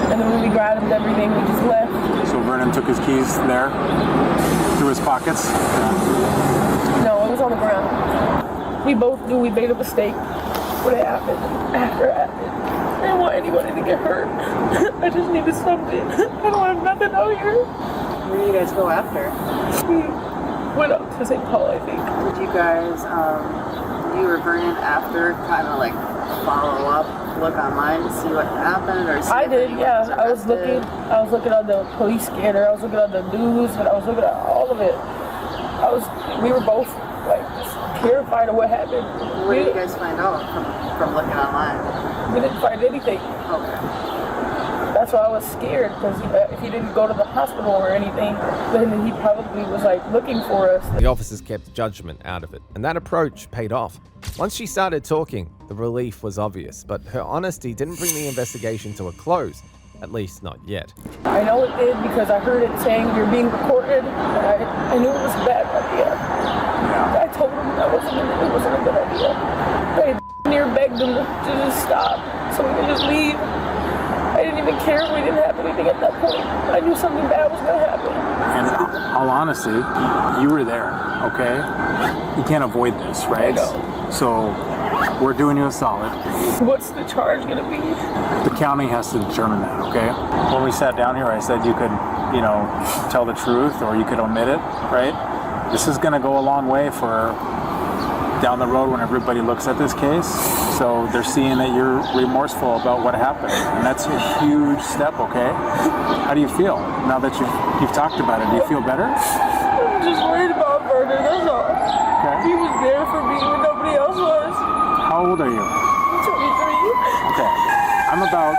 And then when we grabbed him and everything, we just left. So Vernon took his keys there? Through his pockets? No, it was on the ground. We both knew we made a mistake. What happened after it happened. I didn't want anybody to get hurt. I just needed something. I don't have nothing out here. Where did you guys go after? We went up to St. Paul, I think. Did you guys, you were Vernon after, kind of like follow up, look online to see what happened, or see I did, yeah. I was looking on the police scanner. I was looking on the news, and I was looking at all of it. We were both like terrified of what happened. What did you guys find out from looking online? We didn't find anything. Okay. That's why I was scared, because if he didn't go to the hospital or anything, then he probably was like looking for us. The officers kept judgment out of it, and that approach paid off. Once she started talking, the relief was obvious, but her honesty didn't bring the investigation to a close, at least not yet. I know it did because I heard it saying you're being recorded, and I knew it was a bad idea. I told him it wasn't a good idea. I near begged him to just stop so we could just leave. I didn't even care if we didn't have anything at that point. I knew something bad was going to happen. And in all honesty, you were there, okay? You can't avoid this, right? I know. So we're doing you a solid. What's the charge going to be? The county has to determine that, okay? When we sat down here, I said you could, tell the truth or you could omit it, right? This is going to go a long way for down the road when everybody looks at this case. So they're seeing that you're remorseful about what happened. And that's a huge step, okay? How do you feel now that you've talked about it? Do you feel better? I'm just worried about Vernon, that's all. Okay. He was there for me when nobody else was. How old are you? 23. Okay. I'm about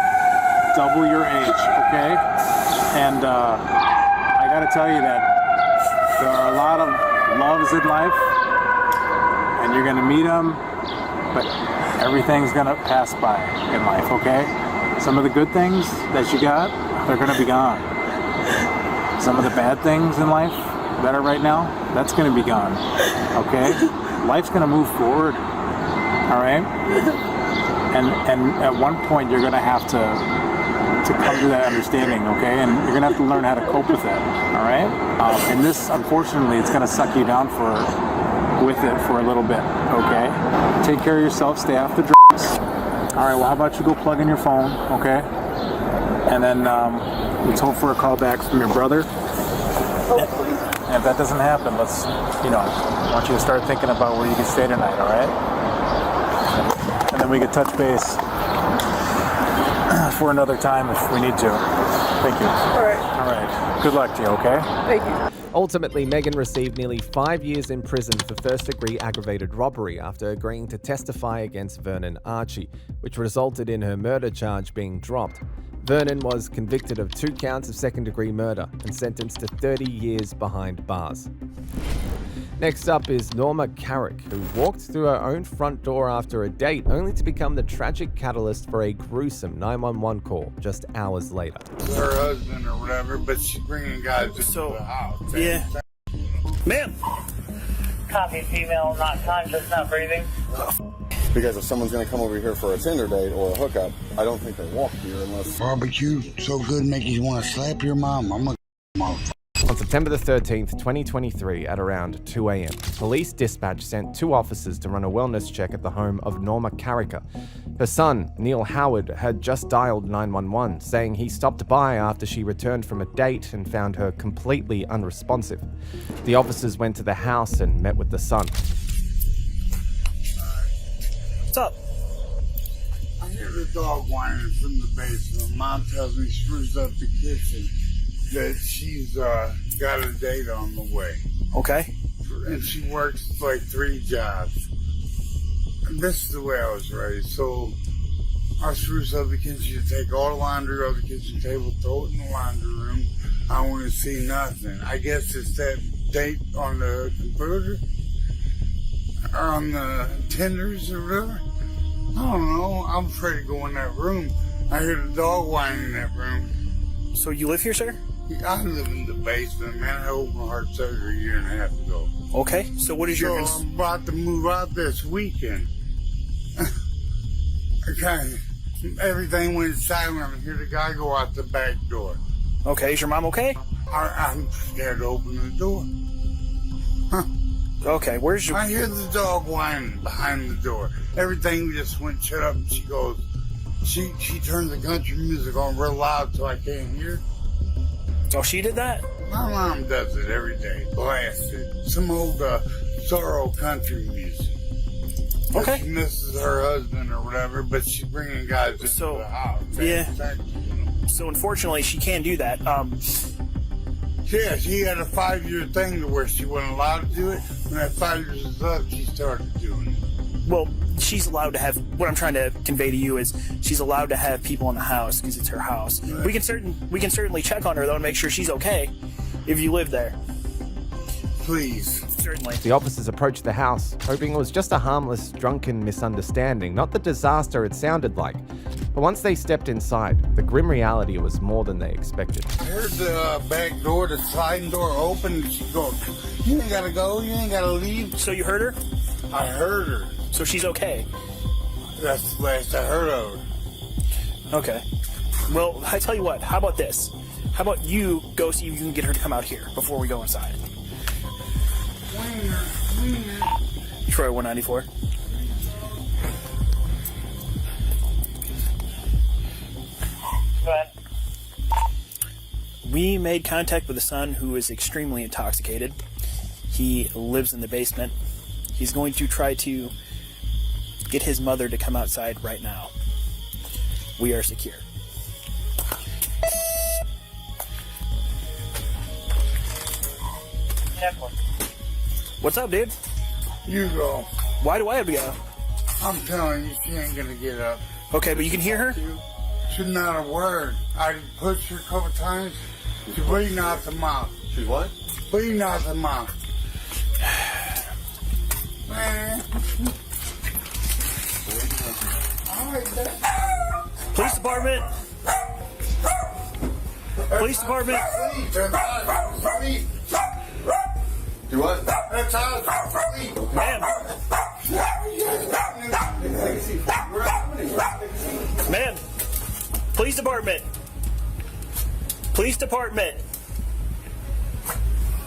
double your age, okay? And I gotta tell you that there are a lot of loves in life, and you're gonna meet them, but everything's gonna pass by in life, okay? Some of the good things that you got, they're gonna be gone. Some of the bad things in life that are right now, that's gonna be gone, okay? Life's gonna move forward, all right? And at one point you're gonna have to come to that understanding, okay? And you're gonna have to learn how to cope with it, all right? And this, unfortunately, it's gonna suck you down with it for a little bit, okay? Take care of yourself, stay off the drugs. All right, well, how about you go plug in your phone, okay? And then let's hope for a call back from your brother. And if that doesn't happen, let's, I want you to start thinking about where you can stay tonight, all right? And then we can touch base for another time if we need to. Thank you. All right. All right. Good luck to you, okay? Thank you. Ultimately, Megan received nearly 5 years in prison for first-degree aggravated robbery after agreeing to testify against Vernon Archie, which resulted in her murder charge being dropped. Vernon was convicted of 2 counts of second-degree murder and sentenced to 30 years behind bars. Next up is Norma Carrick, who walked through her own front door after a date, only to become the tragic catalyst for a gruesome 911 call just hours later. Her husband or whatever, but she's bringing guys into the house. Yeah. Ma'am. Copy, female, not conscious, not breathing. Because if someone's going to come over here for a Tinder date or a hookup, I don't think they walk here unless... Barbecue so good make you want to slap your mom. I'm a motherfucker. On September the 13th, 2023, at around 2 a.m., police dispatch sent 2 officers to run a wellness check at the home of Norma Carrick. Her son, Neil Howard, had just dialed 911, saying he stopped by after she returned from a date and found her completely unresponsive. The officers went to the house and met with the son. What's up? I hear the dog whining from the basement. Mom tells me she screws up the kitchen. That she's got a date on the way. Okay. And she works like 3 jobs. And this is the way I was raised. So I spruce up the kitchen, take all the laundry off the kitchen table, throw it in the laundry room. I want to see nothing. I guess it's that date on the computer or on the Tinders or whatever. I don't know. I'm afraid to go in that room. I hear the dog whining in that room. So you live here, sir? I live in the basement, man. I had open heart surgery a year and a half ago. Okay, so what is your... So I'm about to move out this weekend. Okay, everything went silent. I hear the guy go out the back door. Okay, is your mom okay? I'm scared to open the door. Okay, where's your... I hear the dog whining behind the door. Everything just went shut up, and she goes... She turns the country music on real loud so I can't hear. Oh, she did that? My mom does it every day. Blast it. Some old sorrow country music. Okay. She misses her husband or whatever, but she's bringing guys into the house. Yeah. So unfortunately, she can't do that. Yeah, she had a 5-year thing to where she wasn't allowed to do it. When that 5 years is up, she started doing it. Well, she's allowed to have, what I'm trying to convey to you is she's allowed to have people in the house because it's her house. Right. We can certainly check on her though and make sure she's okay if you live there. Please. Certainly. The officers approached the house, hoping it was just a harmless, drunken misunderstanding, not the disaster it sounded like. But once they stepped inside, the grim reality was more than they expected. I heard the back door, the sliding door open, and she goes, "You ain't gotta go, you ain't gotta leave." So you heard her? I heard her. So she's okay? That's the last I heard of her. Okay. Well, I tell you what, how about this? How about you go see if you can get her to come out here before we go inside? Troy 194. Go ahead. We made contact with a son who is extremely intoxicated. He lives in the basement. He's going to try to get his mother to come outside right now. We are secure. What's up, dude? You go. Why do I have to go? I'm telling you, she ain't gonna get up. Okay, but you can hear her? She's not a word. I pushed her a couple times. She's bleeding out the mouth. She's what? Bleeding out the mouth. Man. Police department. Police department. Do what? Ma'am. Ma'am. Police department. Police department.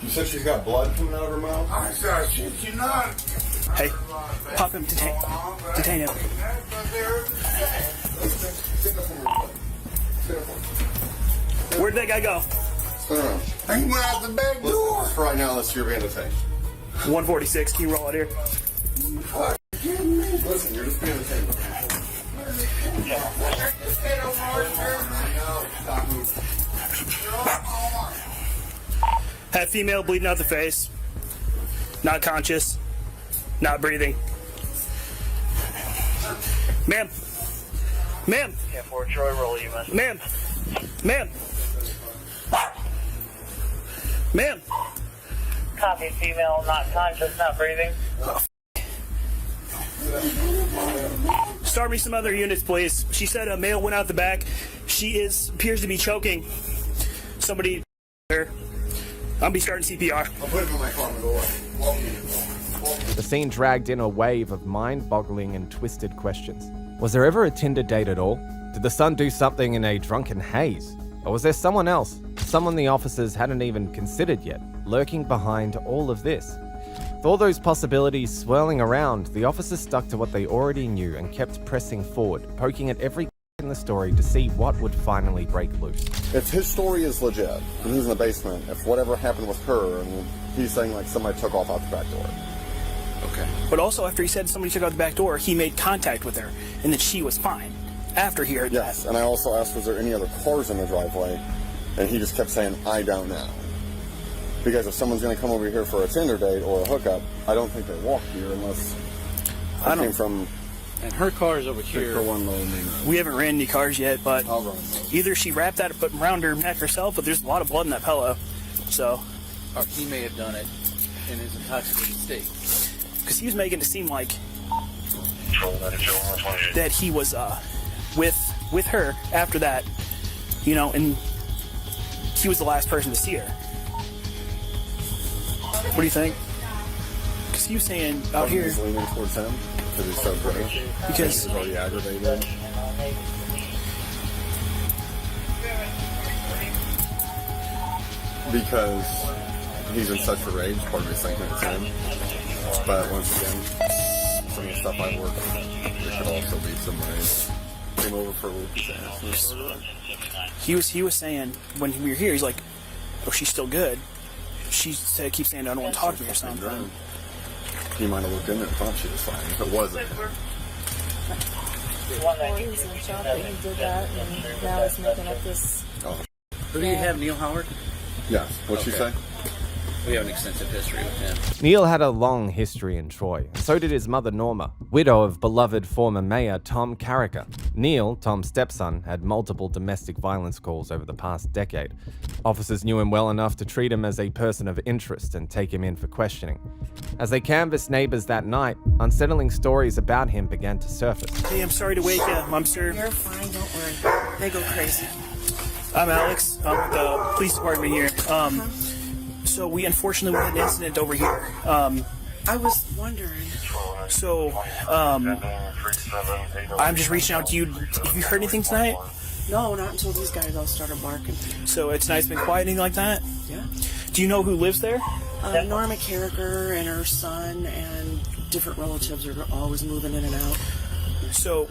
You said she's got blood coming out of her mouth? I said, shit, you not. Hey, pop him, detain him. Where'd that guy go? He went out the back door. For right now, let's you're being detained. 146, can you roll out here? Listen, you're just being detained. Had female bleeding out the face. Not conscious. Not breathing. Ma'am. Ma'am. Yeah, for Troy, roll you, man. Ma'am. Ma'am. Ma'am. Copy, female, not conscious, not breathing. Start me some other units, please. She said a male went out the back. She appears to be choking. Somebody her. I'll be starting CPR. I'll put him in my car and go away. The scene dragged in a wave of mind-boggling and twisted questions. Was there ever a Tinder date at all? Did the son do something in a drunken haze? Or was there someone else, someone the officers hadn't even considered yet, lurking behind all of this? With all those possibilities swirling around, the officers stuck to what they already knew and kept pressing forward, poking at every in the story to see what would finally break loose. If his story is legit, and he's in the basement, if whatever happened with her, and he's saying like somebody took off out the back door. Okay. But also after he said somebody took out the back door, he made contact with her and that she was fine. After he heard Yes, and I also asked, was there any other cars in the driveway? And he just kept saying, I don't know. Because if someone's going to come over here for a Tinder date or a hookup, I don't think they walk here unless I came from... And her car is over here. For one low we haven't ran any cars yet, but either she wrapped that around her neck herself, but there's a lot of blood in that pillow. So, or he may have done it in his intoxicated state. Because he was making it seem like that he was with her after that, you know, and he was the last person to see her. What do you think? Because he was saying out here. He's leaning towards him because he's so great. Because he's already aggravated. Because he's in such a rage, part of me thinking it's him. But once again, some of the stuff I work on, it could also be somebody came over for a little piece of ass. He was saying when we were here, he's like, "Oh, she's still good." She said, "Keep saying I don't want to talk to me or something." He might have looked in there and thought she was fine. If it wasn't. Well, he was in shock that he did that, and now he's making up this. Oh. Who do you have, Neil Howard? Yes. What'd she say? We have an extensive history with him. Neil had a long history in Troy, and so did his mother Norma, widow of beloved former mayor Tom Carricker. Neil, Tom's stepson, had multiple domestic violence calls over the past decade. Officers knew him well enough to treat him as a person of interest and take him in for questioning. As they canvassed neighbors that night, unsettling stories about him began to surface. Hey, I'm sorry to wake you, Mom, sir. You're fine, don't worry. They go crazy. I'm Alex. I'm with the police department here. So we unfortunately had an incident over here. I was wondering. So, I'm just reaching out to you. Have you heard anything tonight? No, not until these guys all started barking. So tonight's been quiet, anything like that? Yeah. Do you know who lives there? Norma Carricker and her son and different relatives are always moving in and out. So,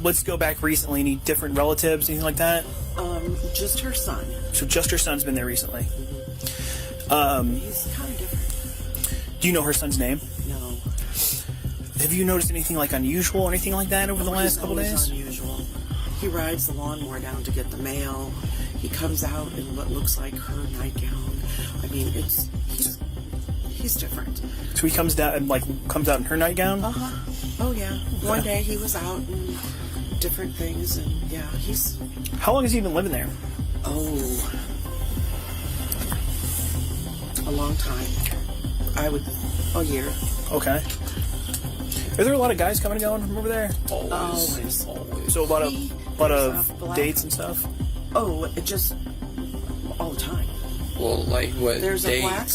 let's go back recently. Any different relatives, anything like that? Just her son. So just her son's been there recently. He's kind of different. Do you know her son's name? No. Have you noticed anything like unusual or anything like that over the last couple days? Unusual. He rides the lawnmower down to get the mail. He comes out in what looks like her nightgown. I mean, he's different. So he comes out in her nightgown? Oh yeah. One day he was out and different things, and yeah, he's. How long has he been living there? Oh, a long time. A year. Okay. Are there a lot of guys coming and going from over there? Always. So a lot of dates and stuff? Oh, it just all the time. Well, like what There's dates? a black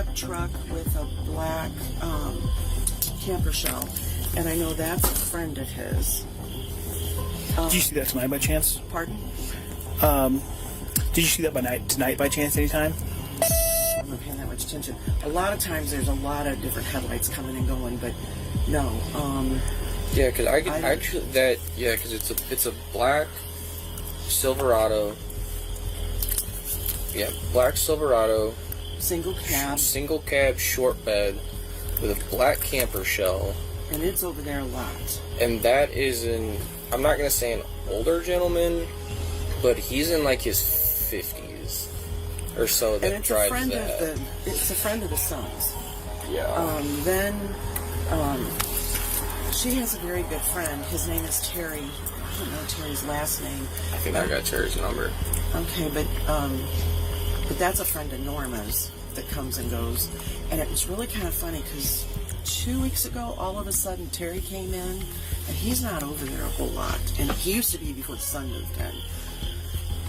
pickup truck with a black camper shell, and I know that's a friend of his. Did you see that tonight by chance? Pardon? Did you see that tonight by chance anytime? I'm not paying that much attention. A lot of times there's a lot of different headlights coming and going, but no. Yeah, because because it's a black Silverado. Yeah, black Silverado. Single cab, short bed with a black camper shell. And it's over there a lot. And that is I'm not gonna say an older gentleman, but he's in like his 50s or so that and drives it's a friend of the son's. Yeah. Then she has a very good friend. His name is Terry. I don't know Terry's last name. I think I got Terry's number. Okay, but that's a friend of Norma's that comes and goes. And it was really kind of funny because 2 weeks ago, all of a sudden, Terry came in, and he's not over there a whole lot. And he used to be before the son moved in.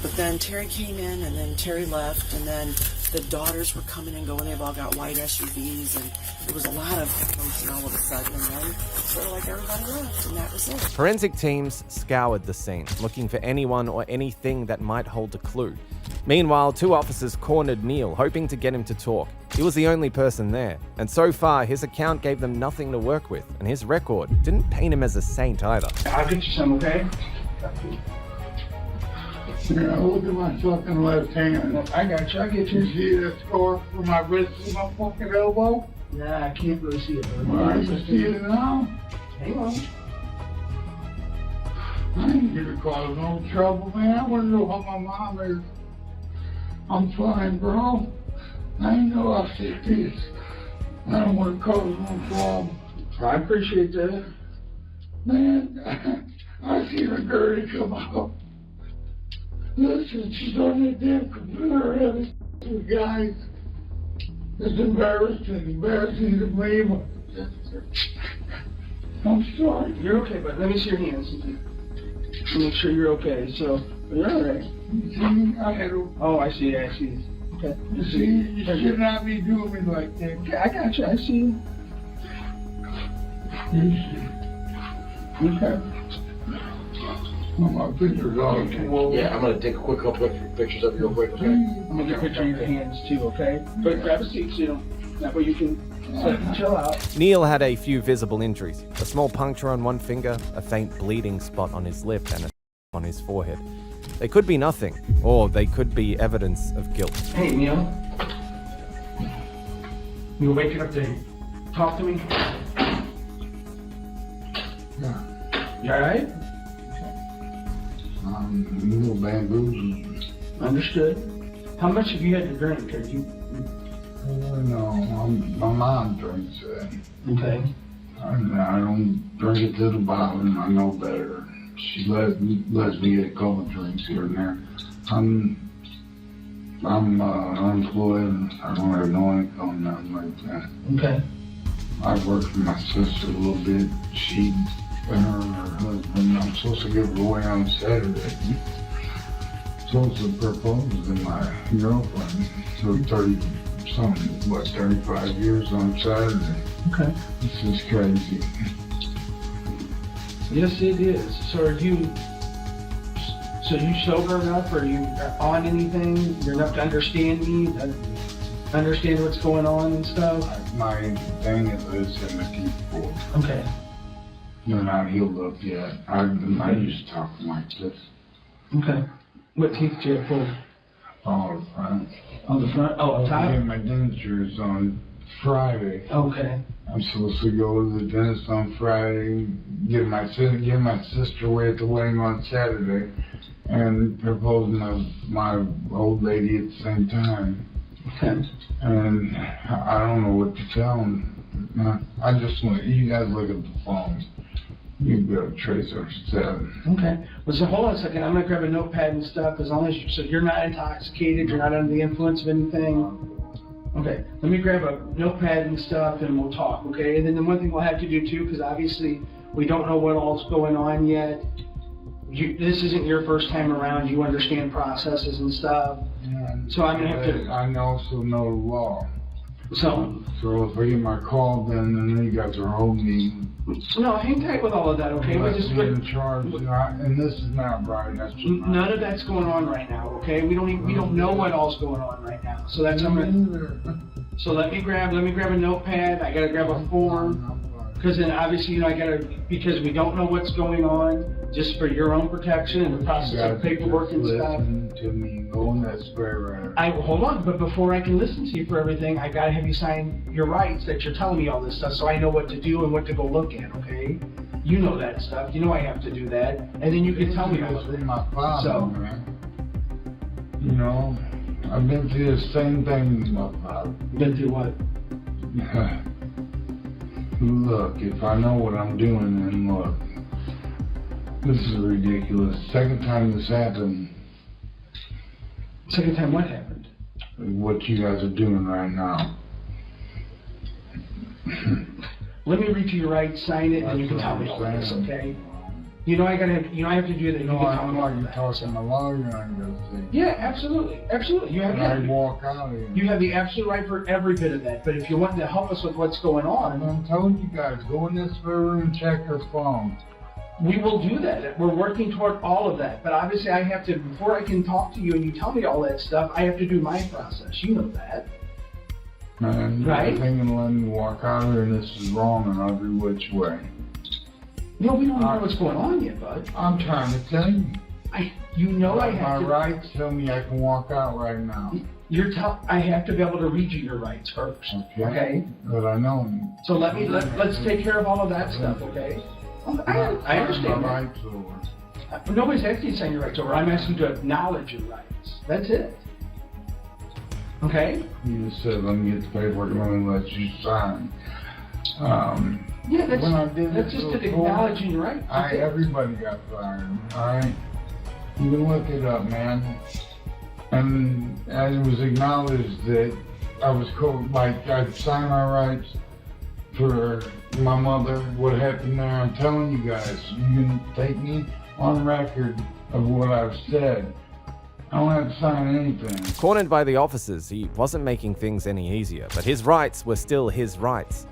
But then Terry came in, and then Terry left, and then the daughters were coming and going. They've all got white SUVs, and there was a lot of commotion all of a sudden. And then sort of like everybody left, and that was it. Forensic teams scoured the scene, looking for anyone or anything that might hold a clue. Meanwhile, 2 officers cornered Neil, hoping to get him to talk. He was the only person there, and so far, his account gave them nothing to work with, and his record didn't paint him as a saint either. I'll get you some, okay? Yeah, look at my fucking left hand. I got you. I get you. See that scar from my wrist to my fucking elbow? Nah, I can't really see it. Well, I can see it now. Hang on. I ain't gonna cause no trouble, man. I wanna know how my mom is. I'm fine, bro. I ain't know I said this. I don't wanna cause no problem. I appreciate that. Man, I seen a girl come out. Listen, she's on that damn computer having with guys. It's embarrassing to me. I'm sorry. You're okay, but let me see your hands. Make sure you're okay. So, you're all right. See, I had a... Oh, I see. Okay. You see, you should not be doing me like that. I got you. I see you. Okay. My pictures are okay. Yeah, I'm gonna take a quick couple of pictures of you real quick, okay? I'm gonna get a picture of your hands too, okay? But grab a seat so you don't, that way you can chill out. Neil had a few visible injuries, a small puncture on one finger, a faint bleeding spot on his lip, and a on his forehead. They could be nothing, or they could be evidence of guilt. Hey, Neil. You waking up to talk to me? Yeah. You alright? A little bamboozled. Understood. How much have you had to drink? Have you? No, my mom drinks it. Okay. I don't drink it to the bottom. I know better. She lets me get a couple drinks here and there. I'm unemployed and I don't have no income, nothing like that. Okay. I work for my sister a little bit. She and her husband, I'm supposed to give her away on Saturday. Supposed to propose to my girlfriend. So 35 years on Saturday. Okay. This is crazy. Yes, it is. So are you sober enough? Are you on anything? You're enough to understand me? Understand what's going on and stuff? My thing is in the teeth pulled. Okay. They're not healed up yet. I used to talk like this. Okay. What teeth did you have pulled? All the front. On the front? Oh, top? I had my dentures on Friday. Okay. I'm supposed to go to the dentist on Friday, give my sister away at the wedding on Saturday, and propose my old lady at the same time. Okay. And I don't know what to tell them. I just want you guys look at the phone. You can go to Tracer 7. Okay. Well, so hold on a second. I'm gonna grab a notepad and stuff. As long as so you're not intoxicated, you're not under the influence of anything. Okay. Let me grab a notepad and stuff, and we'll talk. Okay. And then the one thing we'll have to do too, because obviously we don't know what all's going on yet. This isn't your first time around. You understand processes and stuff. Yeah, so I'm gonna have to. I also know the law. So if I get my call, then you guys are holding me. No, hang tight with all of that, okay? Let's be in charge, and this is not right. That's just none of that's going on right now, okay? We don't know what all's going on right now. So that's So let me grab a notepad. I gotta grab a form. Because then obviously, because we don't know what's going on, just for your own protection and the process of paperwork and stuff. Listen to me, go in that spray right. Hold on, but before I can listen to you for everything, I gotta have you sign your rights that you're telling me all this stuff so I know what to do and what to go look at, okay? You know that stuff, you know I have to do that, and then you can tell me all of it. My father, man. You know, I've been through the same thing as my father. Been through what? Look, if I know what I'm doing, then look. This is ridiculous. Second time this happened. Second time what happened? What you guys are doing right now. Let me read you your rights, sign it, and you can tell me all this, okay? I have to do that. I'm like you're talking a lawyer, I'm gonna say. Yeah, absolutely. You have I walk out of here. You have the absolute right for every bit of that. But if you want to help us with what's going on, I'm telling you guys, go in this room and check her phone. We will do that. We're working toward all of that. But obviously, I have to, before I can talk to you and you tell me all that stuff, I have to do my process. You know that. And right? You're thinking letting me walk out of here, and this is wrong in every which way. No, we don't know what's going on yet, bud. I'm trying to tell you. I have my rights tell me I can walk out right now. I have to be able to read you your rights first. Okay? But I know. So let's take care of all of that stuff, okay? I understand. My rights over. Nobody's asking you to sign your rights over. I'm asking you to acknowledge your rights. That's it. Okay? You just said, let me get the paperwork and let me let you sign. Yeah, that's just acknowledging your rights. Everybody got fired, alright? You can look it up, man. And it was acknowledged that I was I'd signed my rights for my mother, what happened there. I'm telling you guys, you can take me on record of what I've said. I don't have to sign anything. Cornered by the officers, he wasn't making things any easier, but his rights were still his rights.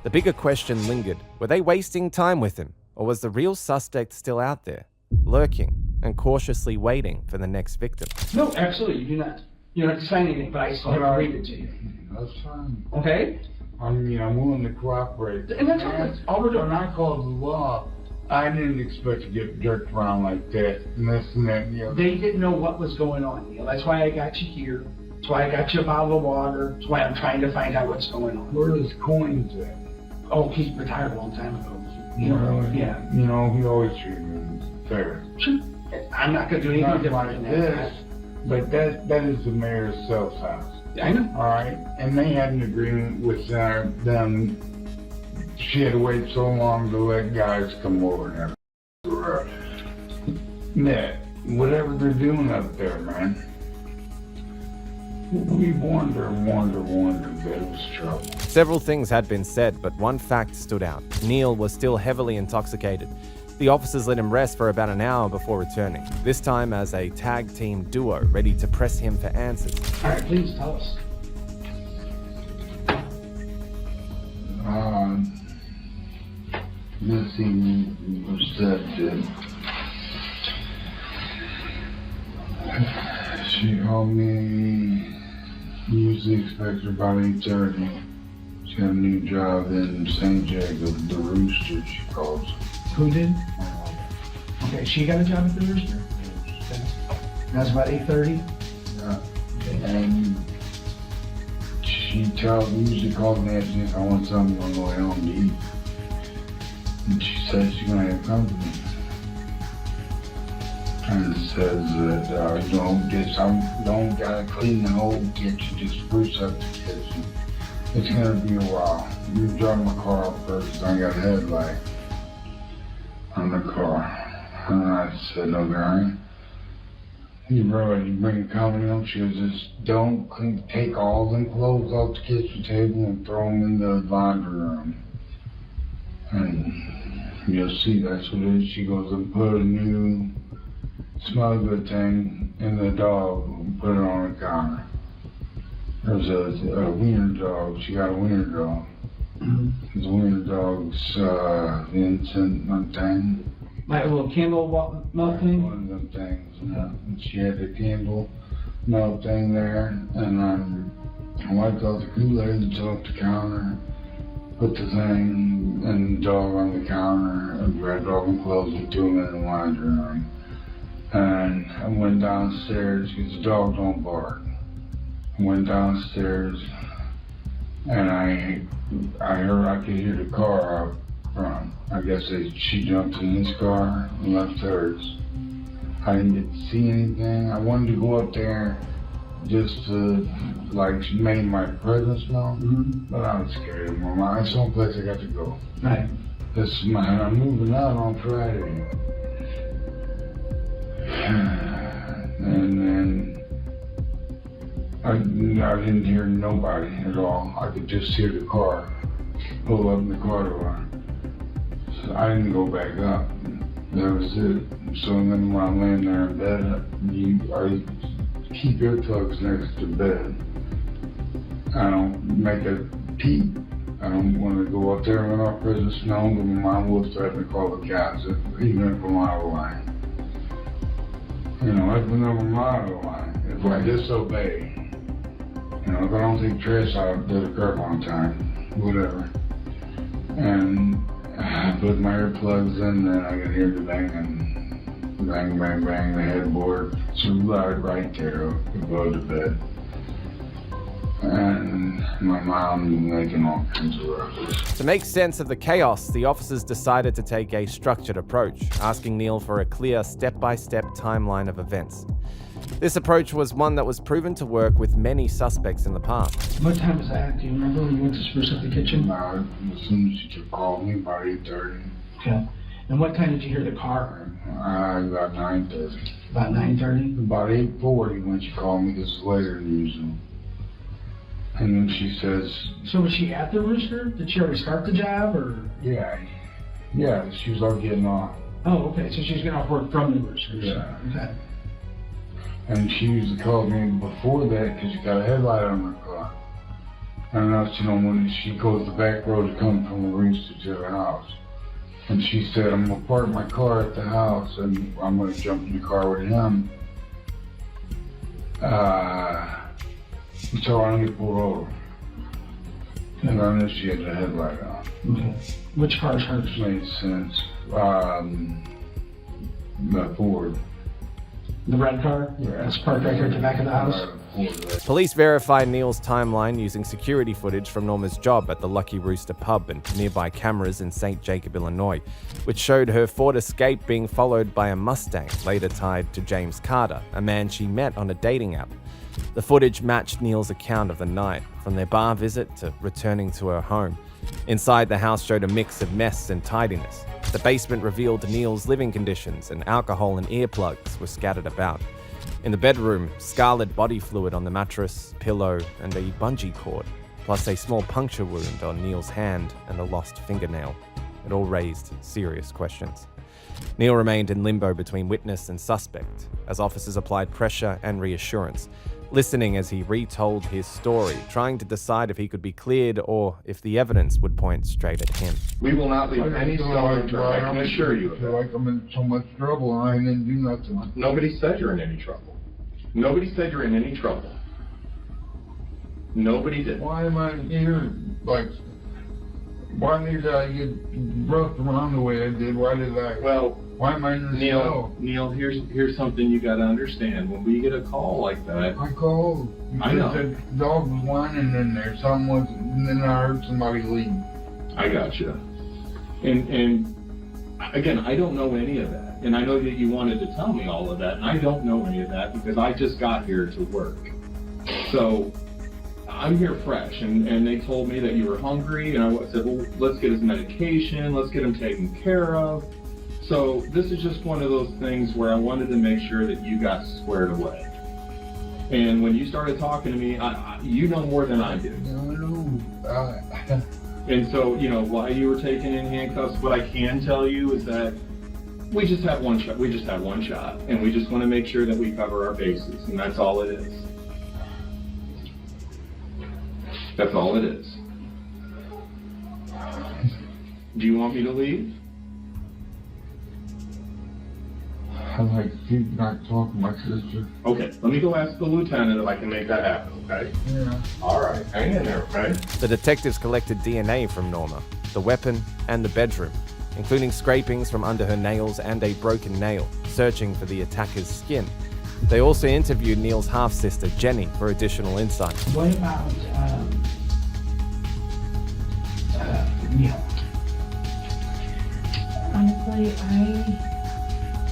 The bigger question lingered. Were they wasting time with him? Or was the real suspect still out there, lurking and cautiously waiting for the next victim? No, absolutely. You do not. You don't have to sign anything, but I still have to read it to you. That's fine. Okay? I'm willing to cooperate. And that's all we're doing. When I called the law, I didn't expect to get jerked around like that, and this and that and the other. They didn't know what was going on, Neil. That's why I got you here. That's why I got you a bottle of water. That's why I'm trying to find out what's going on. Where is Coins at? Oh, he retired a long time ago. Yeah. He always treated me fair. Sure. I'm not going to do anything different than that. But that is the mayor's cell house. I know. All right, and they had an agreement with them. She had to wait so long to let guys come over and everything. Whatever they're doing up there, man. We warned her that it was trouble. Several things had been said, but one fact stood out. Neil was still heavily intoxicated. The officers let him rest for about an hour before returning, this time as a tag team duo ready to press him for answers. All right, please tell us. This evening was said that she called me, usually expect her about 8:30. She got a new job in St. Jacob, the Rooster, she calls. Who did? Okay, she got a job at the Rooster? That's about 8:30? Yeah. Okay. And she usually calls me asking if I want something on the way home to eat. And she says she's gonna have company. And says that don't gotta clean the whole kitchen, just spruce up the kitchen. It's gonna be a while. You drive my car off first, I got a headlight on the car. And I said, okay. You bring company home. She goes, just don't take all them clothes off the kitchen table and throw them in the laundry room. And you'll see that's what it is. She goes and put a new smell good thing in the dog and put it on the counter. There's a wiener dog. She got a wiener dog. The wiener dog's incense thing. Like a little candle melt thing? One of them things, yeah. And she had the candle melt thing there, and I wiped off the Kool-Aid off the counter, put the thing and the dog on the counter, and grabbed all the clothes and threw them in the laundry room. And I went downstairs because the dog don't bark. I went downstairs, and I could hear the car out front. I guess she jumped in his car and left hers. I didn't get to see anything. I wanted to go up there just to, like, make my presence known, but I was scared of Mama. That's the only place I got to go. Right. I'm moving out on Friday. And then I didn't hear nobody at all. I could just hear the car pull up in the car door. So I didn't go back up. That was it. So then when I'm laying there in bed, I keep earplugs next to bed. I don't make a peep. I don't want to go up there with our presence known, but my mom will threaten to call the cops, even if I'm out of line. You know, if I'm out of line, if I disobey, you know, if I don't take trash out to the curb on time, whatever. And I put my earplugs in, and I could hear the banging, bang, bang, bang, the headboard. So loud right there above the bed. And my mom making all kinds of ruckus. To make sense of the chaos, the officers decided to take a structured approach, asking Neil for a clear step-by-step timeline of events. This approach was one that was proven to work with many suspects in the past. What time was that? Do you remember when you went to spruce up the kitchen? No, as soon as she called me, about 8:30. Okay. And what time did you hear the car? About 9:30. About 9:30? About 8:40 when she called me. This is later than usual. And then she says... So was she at the rooster? Did she already start the job, or...? Yeah, she was all getting off. Oh, okay, so she was getting off work from the rooster. Yeah. Okay. And she used to call me before that because she got a headlight on her car. And that's, you know, when she goes the back road to come from the rooster to the house. And she said, I'm going to park my car at the house and I'm going to jump in the car with him. So I only pulled over. And I knew she had the headlight on. Okay. Which car's hers? Made sense. The Ford. The red car? Yeah. That's parked right here at the back of the house? Police verified Neil's timeline using security footage from Norma's job at the Lucky Rooster pub and nearby cameras in St. Jacob, Illinois, which showed her Ford Escape being followed by a Mustang, later tied to James Carter, a man she met on a dating app. The footage matched Neil's account of the night, from their bar visit to returning to her home. Inside, the house showed a mix of mess and tidiness. The basement revealed Neil's living conditions, and alcohol and earplugs were scattered about. In the bedroom, scarlet body fluid on the mattress, pillow, and a bungee cord, plus a small puncture wound on Neil's hand and a lost fingernail. It all raised serious questions. Neil remained in limbo between witness and suspect, as officers applied pressure and reassurance, listening as he retold his story, trying to decide if he could be cleared or if the evidence would point straight at him. We will not leave any stone unturned, I can assure you of that. I feel like I'm in so much trouble and I didn't do nothing. Nobody said you're in any trouble. Nobody said you're in any trouble. Nobody did. Why am I here? Like, why did I get roughed around the way I did? Why did I? Well, Why am I in the cell? Neil, here's something you gotta understand. When we get a call like that, I called. I know. The dog was whining in there. Something was, and then I heard somebody leave. I gotcha. And again, I don't know any of that. And I know that you wanted to tell me all of that, and I don't know any of that because I just got here to work. So I'm here fresh, and they told me that you were hungry, and I said, well, let's get his medication, let's get him taken care of. So this is just one of those things where I wanted to make sure that you got squared away. And when you started talking to me, you know more than I do. And so, while you were taken in handcuffs, what I can tell you is that we just have one shot. We just have one shot, and we just want to make sure that we cover our bases, and that's all it is. That's all it is. Do you want me to leave? I like to keep not talking to my sister. Okay, let me go ask the lieutenant if I can make that happen, okay? Yeah. All right, hang in there, okay? The detectives collected DNA from Norma, the weapon, and the bedroom, including scrapings from under her nails and a broken nail, searching for the attacker's skin. They also interviewed Neil's half-sister, Jenny, for additional insight. What about, Neil? Honestly, I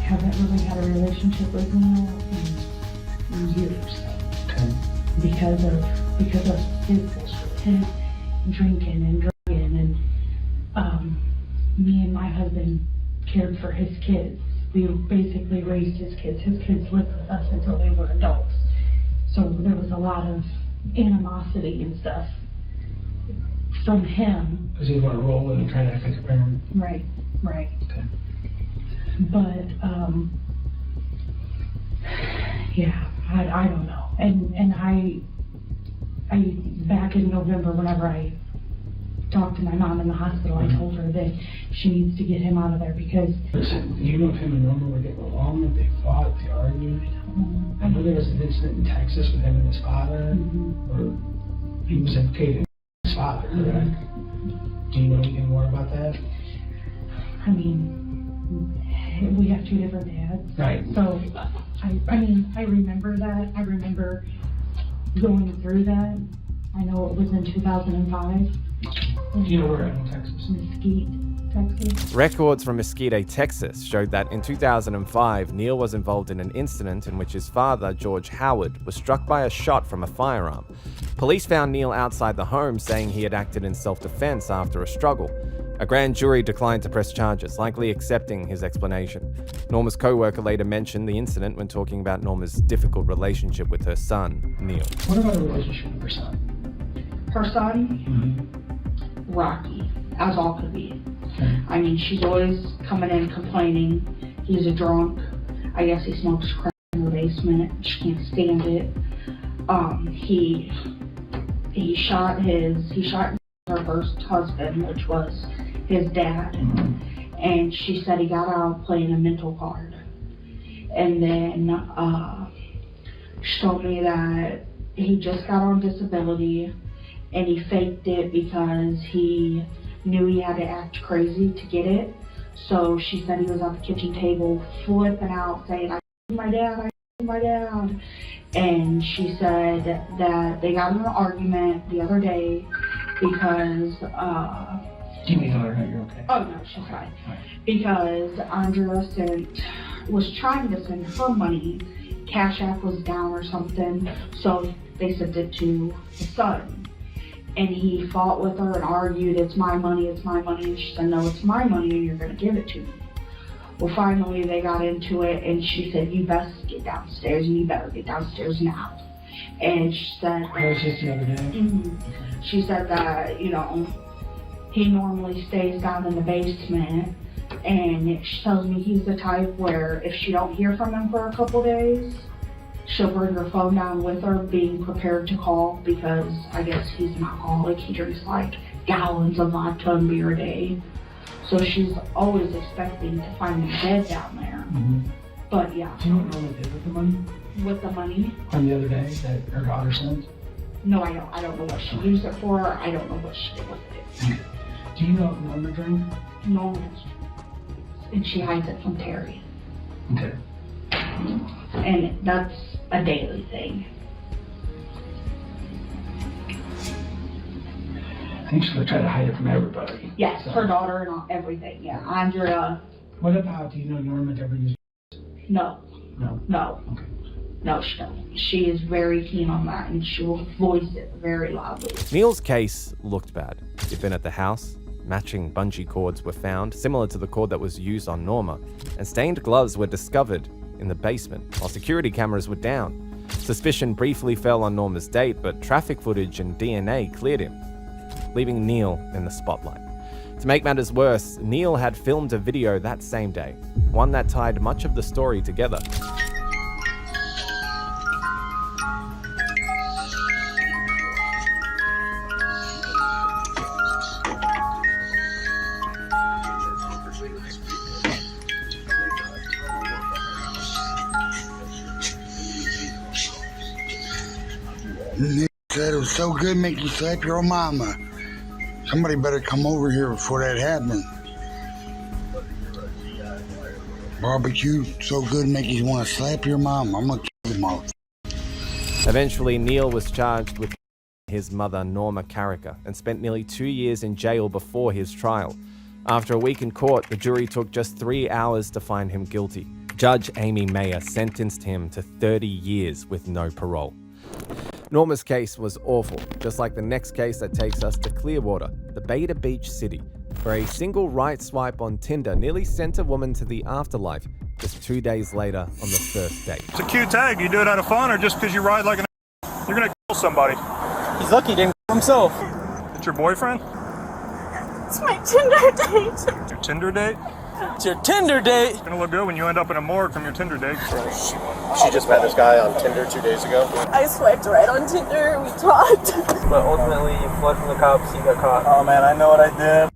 haven't really had a relationship with Neil in years. Okay. Because of his bullshit, his drinking and drugging, and me and my husband cared for his kids. We basically raised his kids. His kids lived with us until they were adults. So there was a lot of animosity and stuff from him. Because he'd want to roll in and try to act like a parent. Right. Okay. But, yeah, I don't know. And I back in November, whenever I talked to my mom in the hospital, I told her that she needs to get him out of there because... Listen, do you know if him and Norma were getting along, if they fought, if they argued? I know there was an incident in Texas with him and his father, or he was implicated in his father, correct? Do you know anything more about that? I mean, we have two different dads. Right. So, I remember that. I remember going through that. I know it was in 2005. Do you know where in Texas? Mesquite, Texas. Records from Mesquite, Texas showed that in 2005, Neil was involved in an incident in which his father, George Howard, was struck by a shot from a firearm. Police found Neil outside the home saying he had acted in self-defense after a struggle. A grand jury declined to press charges, likely accepting his explanation. Norma's co-worker later mentioned the incident when talking about Norma's difficult relationship with her son, Neil. What about the relationship with her son? Her son? Rocky, as all could be. Okay. I mean, she's always coming in complaining. He's a drunk. I guess he smokes crack in the basement. She can't stand it. He shot her first husband, which was his dad, and she said he got out playing a mental card. And then she told me that he just got on disability and he faked it because he knew he had to act crazy to get it. So she said he was at the kitchen table flipping out saying, I my dad. And she said that they got in an argument the other day because Do you tell her you're okay? Oh no, she's fine. Because Andrea was trying to send her money. Cash App was down or something, so they sent it to his son. And he fought with her and argued, it's my money, and she said, no, it's my money and you're gonna give it to me. Well, finally they got into it and she said, you best get downstairs and you better get downstairs now. And she said... That was just the other day? She said that, he normally stays down in the basement, and she tells me he's the type where if she don't hear from him for a couple days, she'll bring her phone down with her, being prepared to call, because I guess he's an alcoholic. He drinks like gallons of vodka and beer a day. So she's always expecting to find him dead down there. But yeah. Do you know what Norma did with the money? With the money? On the other day that her daughter sent? No, I don't. I don't know what she used it for. I don't know what she did with it. Do you know if Norma drank? No. and she hides it from Terry. Okay. And that's a daily thing. I think she's gonna try to hide it from everybody. Yes, So- her daughter and everything, yeah. Andrea, What about, do you know Norma ever used? no, No. no. No, she doesn't. She is very keen on that, and she will voice it very loudly. Neil's case looked bad. He'd been at the house, matching bungee cords were found, similar to the cord that was used on Norma, and stained gloves were discovered in the basement, while security cameras were down. Suspicion briefly fell on Norma's date, but traffic footage and DNA cleared him, leaving Neil in the spotlight. To make matters worse, Neil had filmed a video that same day, one that tied much of the story together. Nick said it was so good make you slap your mama. Somebody better come over here before that happens. Barbecue so good make you want to slap your mama. I'm gonna kill the mother. Eventually, Neil was charged with his mother, Norma Carricker, and spent nearly 2 years in jail before his trial. After a week in court, the jury took just 3 hours to find him guilty. Judge Amy Mayer sentenced him to 30 years with no parole. Norma's case was awful, just like the next case that takes us to Clearwater, the Beta Beach city, where a single right swipe on Tinder nearly sent a woman to the afterlife just 2 days later on the first date. It's a cute tag. You do it out of fun or just because you ride like an you're going to kill somebody? He's lucky he didn't kill himself. It's your boyfriend? It's my Tinder date. It's your Tinder date? It's your Tinder date. It's gonna look good when you end up in a morgue from your Tinder date. She just met this guy on Tinder 2 days ago. I swiped right on Tinder. We talked. But ultimately, you fled from the cops, you got caught. Oh man, I know what I did.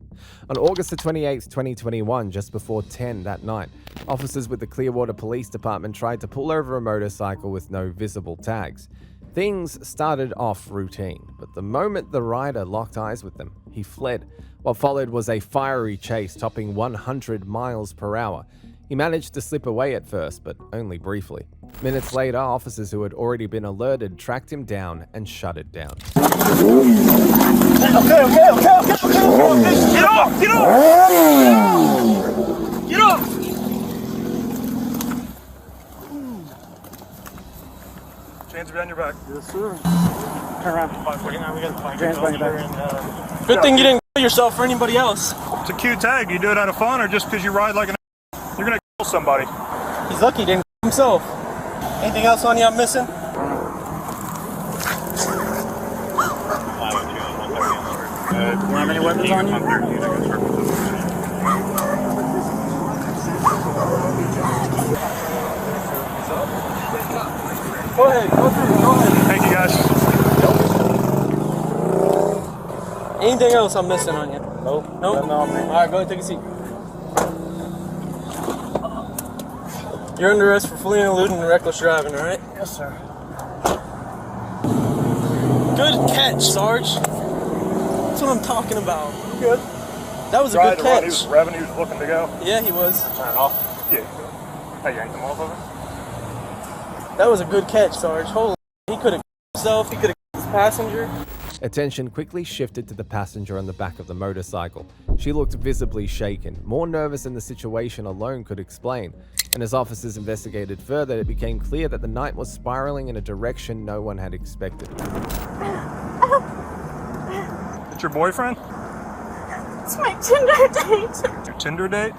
On August the 28th, 2021, just before 10 that night, officers with the Clearwater Police Department tried to pull over a motorcycle with no visible tags. Things started off routine, but the moment the rider locked eyes with them, he fled. What followed was a fiery chase topping 100 miles per hour. He managed to slip away at first, but only briefly. Minutes later, officers who had already been alerted tracked him down and shut it down. Okay. Get off! Get off! Get off! Hands behind your back. Yes, sir. Turn around. We got hands behind your back. Good thing you didn't kill yourself for anybody else. It's a cute tag. You do it out of fun or just because you ride like an you're going to kill somebody. He's lucky he didn't kill himself. Anything else on you I'm missing? Do you have any weapons on you? Go ahead, go ahead. Thank you, guys. Anything else I'm missing on you? Nope. Nope? No, man. Alright, go ahead, take a seat. You're under arrest for fleeing, eluding, and reckless driving, alright? Yes, sir. Good catch, Sarge. That's what I'm talking about. Good. That was a Tried good to run. catch. He was revving. He was looking to go. Yeah, he was. Turn it off. Yeah. Hey, yanked him off of it. That was a good catch, Sarge. Holy, he could have himself. He could have his passenger. Attention quickly shifted to the passenger on the back of the motorcycle. She looked visibly shaken, more nervous than the situation alone could explain. And as officers investigated further, it became clear that the night was spiraling in a direction no one had expected. It's your boyfriend? It's my Tinder date. Your Tinder date?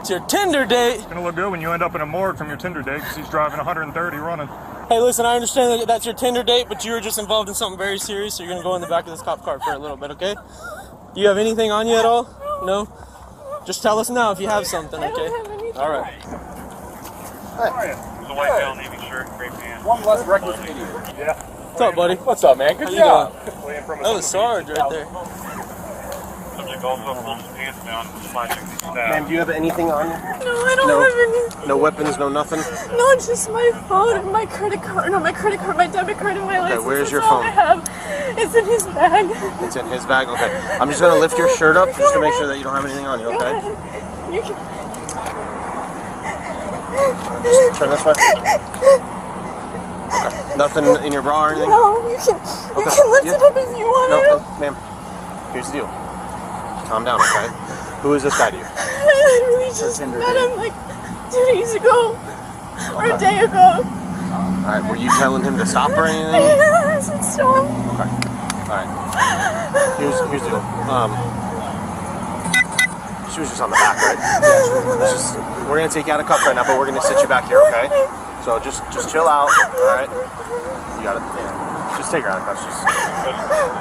It's your Tinder date. It's gonna look good when you end up in a morgue from your Tinder date because he's driving 130 running. Hey, listen, I understand that that's your Tinder date, but you were just involved in something very serious, so you're going to go in the back of this cop car for a little bit, okay? Do you have anything on you at all? No? Just tell us now if you have something, okay? I don't have anything. All right. How are you? There's a white male, navy shirt, gray pants. One less reckless idiot. Yeah. What's up, buddy? What's up, man? Good How you job. doing? That was Sarge right there. Subject also pulls his pants down and was flashing the staff. Ma'am, do you have anything on you? No, I don't have any. No weapons, no nothing? No, it's just my phone and my credit card. No, my credit card, my debit card, and my license. where's your That's all phone? I have. It's in his bag. It's in his bag? Okay. I'm just going to lift your shirt up just to make sure that you don't have anything on you, Go okay? ahead. You can... Just turn this way. Okay. Nothing in your bra or anything? No, you can lift it up as you want No, to. ma'am. Here's the deal. Calm down, okay? Who is this guy to you? I really just met him like 2 days ago. Or a day ago. Alright, were you telling him to stop or anything? Yeah, I said stop. Okay. Alright. Here's the deal. She was just on the back, right? Yeah. We're gonna take you out of cuffs right now, but we're gonna sit you back here, okay? So just chill out, alright? You got it. Yeah. Just take her out of cuffs.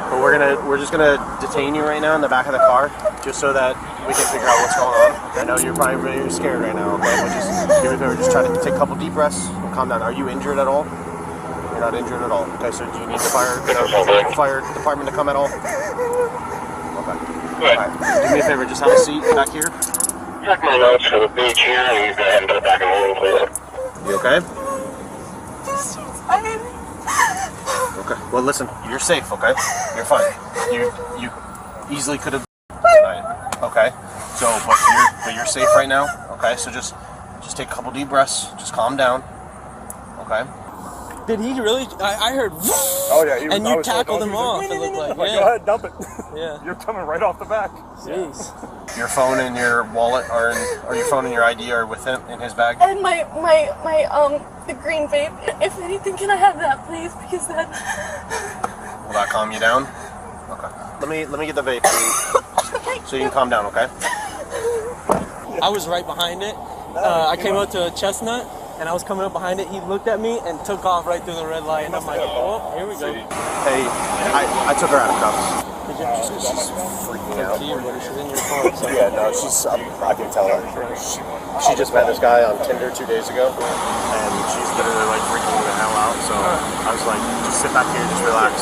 But we're just gonna detain you right now in the back of the car, just so that we can figure out what's going on. I know you're probably really scared right now, okay? But just do me a favor, just try to take a couple deep breaths and calm down. Are you injured at all? You're not injured at all. Okay, so do you need the fire department to come at all? Okay. Alright. Do me a favor, just have a seat back here. Check my notes for the beach here, and you go ahead and put it back in the room, please. You okay? Okay. Well, listen, you're safe, okay? You're fine. You easily could have tonight. Okay. So, but you're safe right now. Okay. So just take a couple deep breaths. Just calm down. Okay. Did he really? I heard. Oh yeah, he was, and you tackled him off. Like, It looked like, go yeah. ahead, dump it. Yeah. You're coming right off the back. Jeez. Your phone and your wallet or your phone and your ID are with him in his bag. And my the green vape. If anything, can I have that, please? Because that. Will that calm you down? Okay. Let me get the vape so you can calm down. Okay. I was right behind it. I came up to a chestnut, and I was coming up behind it. He looked at me and took off right through the red light, and I'm like, oh, here we go. Hey, I took her out of cuffs. She's freaking out. She's in your car. So. Yeah, no, I can tell her. She just met this guy on Tinder 2 days ago, and she's literally like freaking the hell out. So I was like, just sit back here, just relax.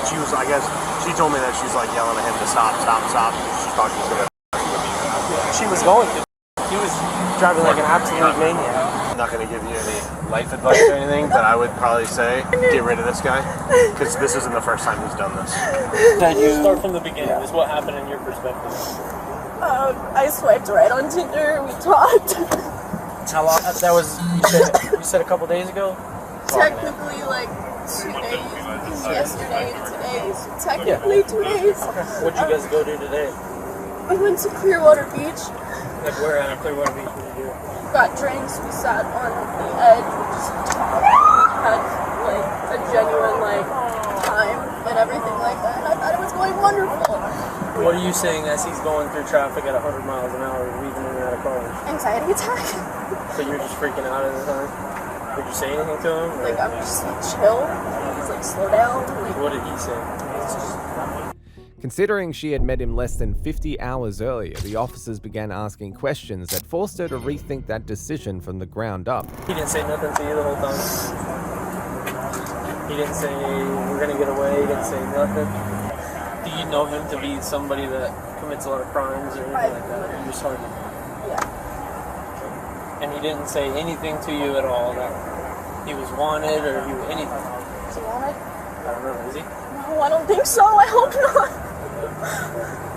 She was, I guess, she told me that she's like yelling at him to stop. She thought she was gonna. She was going to. He was driving like an absolute maniac. I'm not going to give you any life advice or anything, but I would probably say get rid of this guy, because this isn't the first time he's done this. Start from the beginning. Is what happened in your perspective. I swiped right on Tinder. We talked. How long? That was you said a couple days ago. Technically, like 2 days. Because yesterday and today, so technically 2 days. What'd you guys go do today? We went to Clearwater Beach. Like where at Clearwater Beach? What did you do? Got drinks. We sat on the edge. We just talked. Had like a genuine like time and everything like that. And I thought it was going wonderful. What are you saying as he's going through traffic at 100 miles an hour, weaving in and out of cars? Anxiety attack. So you're just freaking out at the time? Did you say anything to him? Or? Like I'm just like chill. He's like slow down. Like, what did he say? Considering she had met him less than 50 hours earlier, the officers began asking questions that forced her to rethink that decision from the ground up. He didn't say nothing to you the whole time? He didn't say, we're gonna get away, he didn't say nothing? Do you know him to be somebody that commits a lot of crimes or anything like that? You just heard him? Yeah. And he didn't say anything to you at all that he was wanted or he was anything? Is he wanted? I don't know, is he? No, I don't think so. I hope not.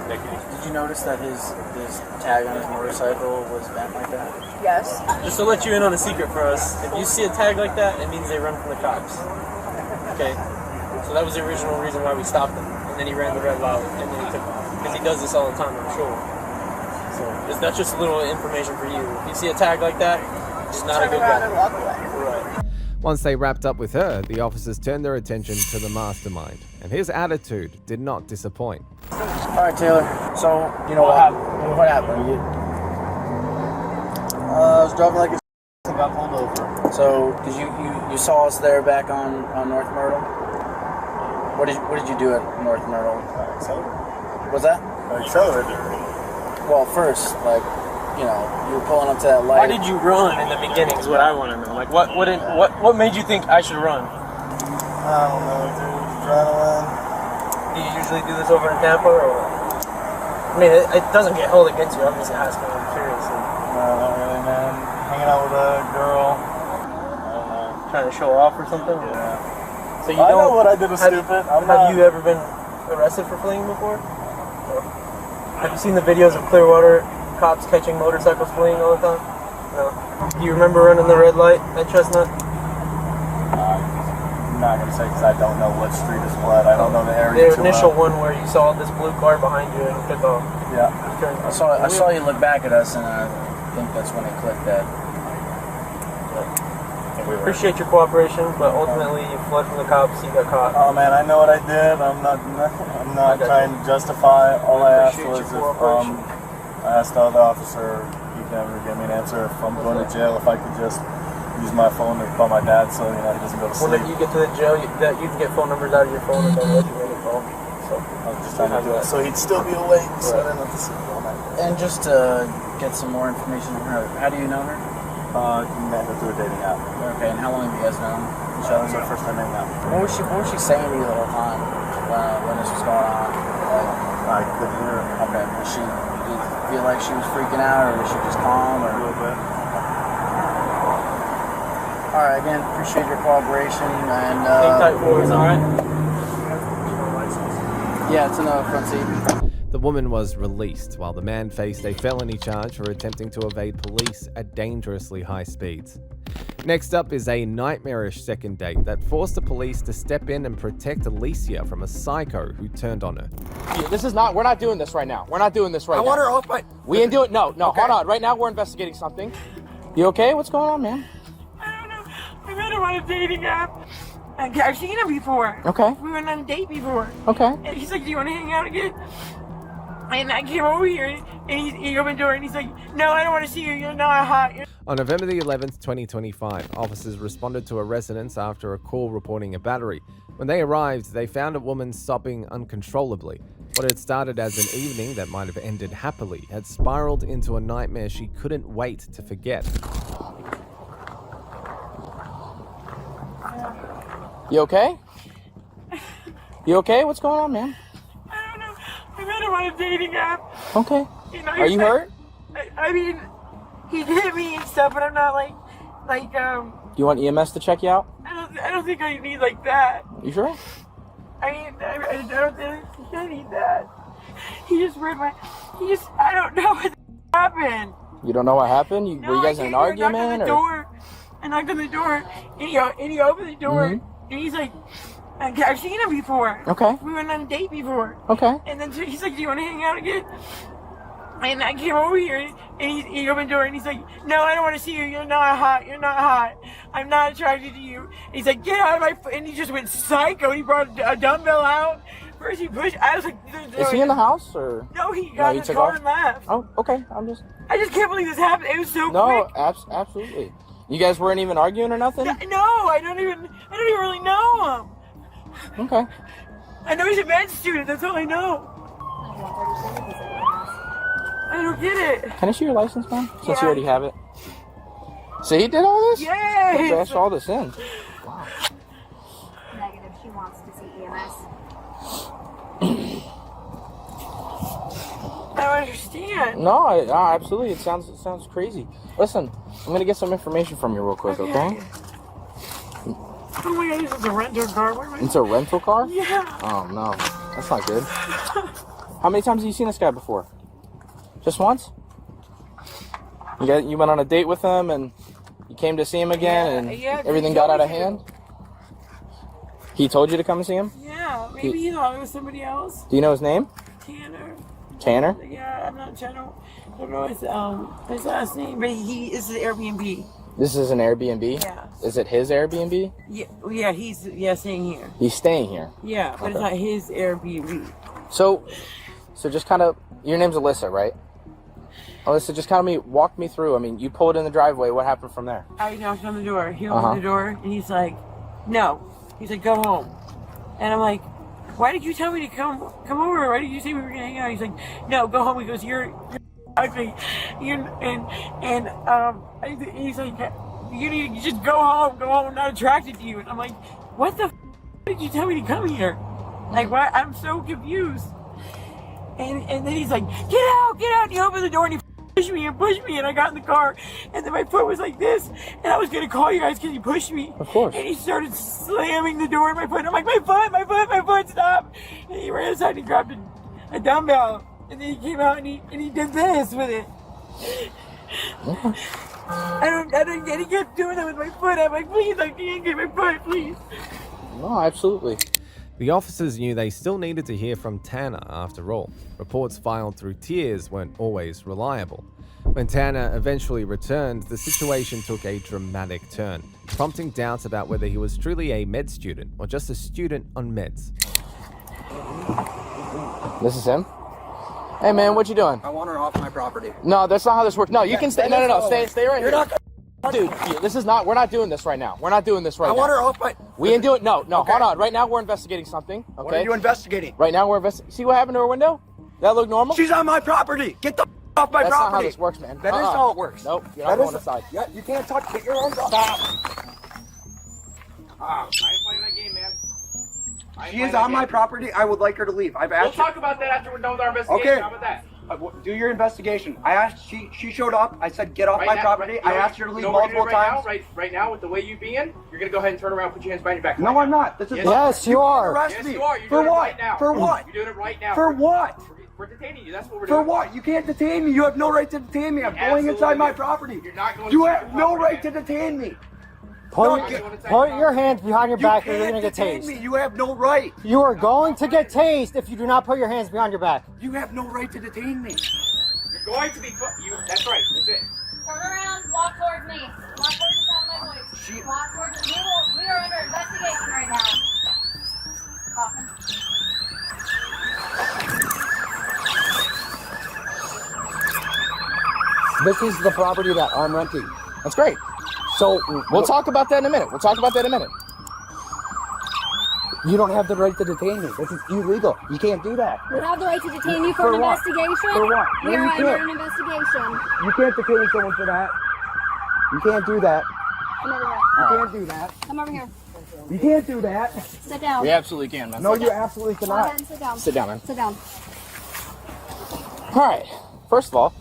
Did you notice that his tag on his motorcycle was bent like that? Yes. Just to let you in on a secret for us, if you see a tag like that, it means they run from the cops. Okay? So that was the original reason why we stopped him. And then he ran the red light, and then he took off. Because he does this all the time, I'm sure. So that's just a little information for you. If you see a tag like that, he's not a good guy. Turn around and walk away. Right. Once they wrapped up with her, the officers turned their attention to the mastermind, and his attitude did not disappoint. Alright, Taylor, so, you know what happened? What happened? I was driving like a and got pulled over. So, because you saw us there back on North Myrtle? What did you do at North Myrtle? What's that? Accelerated. Well, first, like, you know, you were pulling up to that light. Why did you run in the beginning is what I want to know. Like, what made you think I should run? I don't know, dude. Adrenaline. Do you usually do this over in Tampa, or? I mean, it doesn't get held against you. I'm just asking. I'm curious. No, not really, man. Hanging out with a girl. I don't know. Trying to show off or something? Yeah. So you I know don't, what I did was stupid. Have you ever been arrested for fleeing before? Or have you seen the videos of Clearwater cops catching motorcycles fleeing all the time? No. Do you remember running the red light at Chestnut? I'm not gonna say because I don't know what street is what. I don't know the area. The initial one where you saw this blue car behind you and took off. Yeah. I saw you look back at us, and I think that's when it clicked that. Appreciate your cooperation, but ultimately you fled from the cops. You got caught. Oh man, I know what I did. I'm not trying to justify. All I asked was if I asked the other officer, he never gave me an answer. If I'm going to jail, if I could just use my phone to call my dad, so he doesn't go to sleep. When you get to the jail, you can get phone numbers out of your phone and they'll let you make a call. So I was just trying to do it so he'd still be awake, so I didn't have to sleep all night. And just to get some more information on her, how do you know her? Met her through a dating app. Okay, and how long have you guys known each other? That was our first time hanging out. What was she saying to you the whole time when this was going on? I couldn't hear her. Okay, did you feel like she was freaking out, or was she just calm? Or? A little bit. All right, again, appreciate your cooperation. And hang tight, boys, all right? Yeah, it's in the front seat. The woman was released, while the man faced a felony charge for attempting to evade police at dangerously high speeds. Next up is a nightmarish second date that forced the police to step in and protect Alicia from a psycho who turned on her. We're not doing this right now. We're not doing this right now. I want her off my... We ain't doing, no, Okay. hold on. Right now we're investigating something. You okay? What's going on, man? I met him on a dating app. I've seen him before. Okay. We went on a date before. Okay. And he's like, do you want to hang out again? And I came over here, and he opened the door, and he's like, no, I don't want to see you. You're not hot. On November the 11th, 2025, officers responded to a residence after a call reporting a battery. When they arrived, they found a woman sobbing uncontrollably. What had started as an evening that might have ended happily had spiraled into a nightmare she couldn't wait to forget. You okay? You okay? What's going on, man? I met him on a dating app. Okay. Are you hurt? I mean, he hit me and stuff, but I'm not like. You want EMS to check you out? I don't think I need like that. You sure? I mean, I don't think I need that. He just read my. I don't know what happened. You don't know what happened? Were you guys in an argument? I knocked on the door, and he opened the door, and he's like, I've seen him before. Okay. We went on a date before. Okay. And then he's like, do you want to hang out again? And I came over here, and he opened the door, and he's like, no, I don't want to see you. You're not hot. You're not hot. I'm not attracted to you. And he's like, get out of my foot. And he just went psycho. He brought a dumbbell out. First he pushed. I was like, is he in the house or? No, he got in his car and left. Oh, okay. I just can't believe this happened. It was so quick. No, absolutely. You guys weren't even arguing or nothing? No, I don't even really know him. Okay. I know he's a med student. That's all I know. I don't get it. Can I see your license, man? Since you already have it. So he did all this? Yes. He dashed all this in. Wow. Negative. She wants to see EMS. I don't understand. No, absolutely. It sounds crazy. Listen, I'm gonna get some information from you real quick, okay? Oh my God, this is a rental car. It's a rental car? Yeah. Oh no, that's not good. How many times have you seen this guy before? Just once? You went on a date with him and you came to see him again and everything got out of hand? He told you to come and see him? Yeah, maybe he thought it was somebody else. Do you know his name? Tanner. Tanner? Yeah, I'm not trying to. I don't know his last name, but he is the Airbnb. This is an Airbnb? Yeah. Is it his Airbnb? Yeah, he's staying here. He's staying here? Yeah, but it's not his Airbnb. So just kind of, your name's Alyssa, right? Alyssa, just kind of walk me through. I mean, you pulled in the driveway. What happened from there? I knocked on the door. He opened the door, and he's like, no. He's like, go home. And I'm like, why did you tell me to come over? Why did you say we were going to hang out? He's like, no, go home. He goes, you're ugly. He's like, you need to just go home. Go home. I'm not attracted to you. And I'm like, what the did you tell me to come here? Like, why? I'm so confused. And then he's like, get out. And he opened the door and he pushed me, and I got in the car, and then my foot was like this, and I was gonna call you guys because he pushed me. Of course. And he started slamming the door in my foot, and I'm like, my foot, stop! And he ran outside and he grabbed a dumbbell, and then he came out and he did this with it. I he kept doing it with my foot. I'm like, please, I can't get my foot, please. No, absolutely. The officers knew they still needed to hear from Tanner after all. Reports filed through tiers weren't always reliable. When Tanner eventually returned, the situation took a dramatic turn, prompting doubts about whether he was truly a med student or just a student on meds. This is him? Hey man, what you doing? I want her off my property. No, that's not how this works. No, you can stay. No. Stay right You're here. not Dude, this is not, we're not doing this right now. We're not doing this right now. I want her off my... We ain't doing, no, Okay. hold on. Right now we're investigating something, okay? What are you investigating? Right now we're investigating. See what happened to her window? That look normal? She's on my property. Get the off my That's property. not how this works, man. That is how it works. Nope, you're not going inside. Yeah, you can't touch. Get your own dog. Stop. I ain't playing that game, man. She is on my property. I would like her to leave. I've asked. We'll talk about that after we're done with our investigation. Okay. How about that? Do your investigation. I asked. She showed up. I said, get off my property. I asked her to leave You know what we're multiple gonna do times. right now, with the way you being, you're gonna go ahead and turn around, put your hands behind your back. No, I'm not. This is Yes, you are. Arrest Yes, me. you are. You're For doing it what? right now. For what? You're doing it right now. For what? We're detaining you. That's what we're For doing. what? You can't detain me. You have no right to detain me. I'm going inside my property. You're not going. You have no right to detain me. Put your hands behind your back or you're going to get detain tased. me. You have no right. You are going to get tased if you do not put your hands behind your back. You have no right to detain me. You're going to be put. That's right. That's it. Turn around, walk towards me. Walk towards the sound of my voice. Walk towards me. We are under investigation right now. Coffin. This is the property that I'm renting. That's great. So We'll talk about that in a minute. You don't have the right to detain me. This is illegal. You can't do that. We have the right to detain you For for an what? investigation. For what? No, We are you under can't. an investigation. You can't detain someone for that. You can't do that. Come over here. You can't do that. Come over here. You can't do that. Sit down. We absolutely can, man. No, you absolutely Go ahead cannot. and sit down. Sit down, man. Sit down. All right. First of all,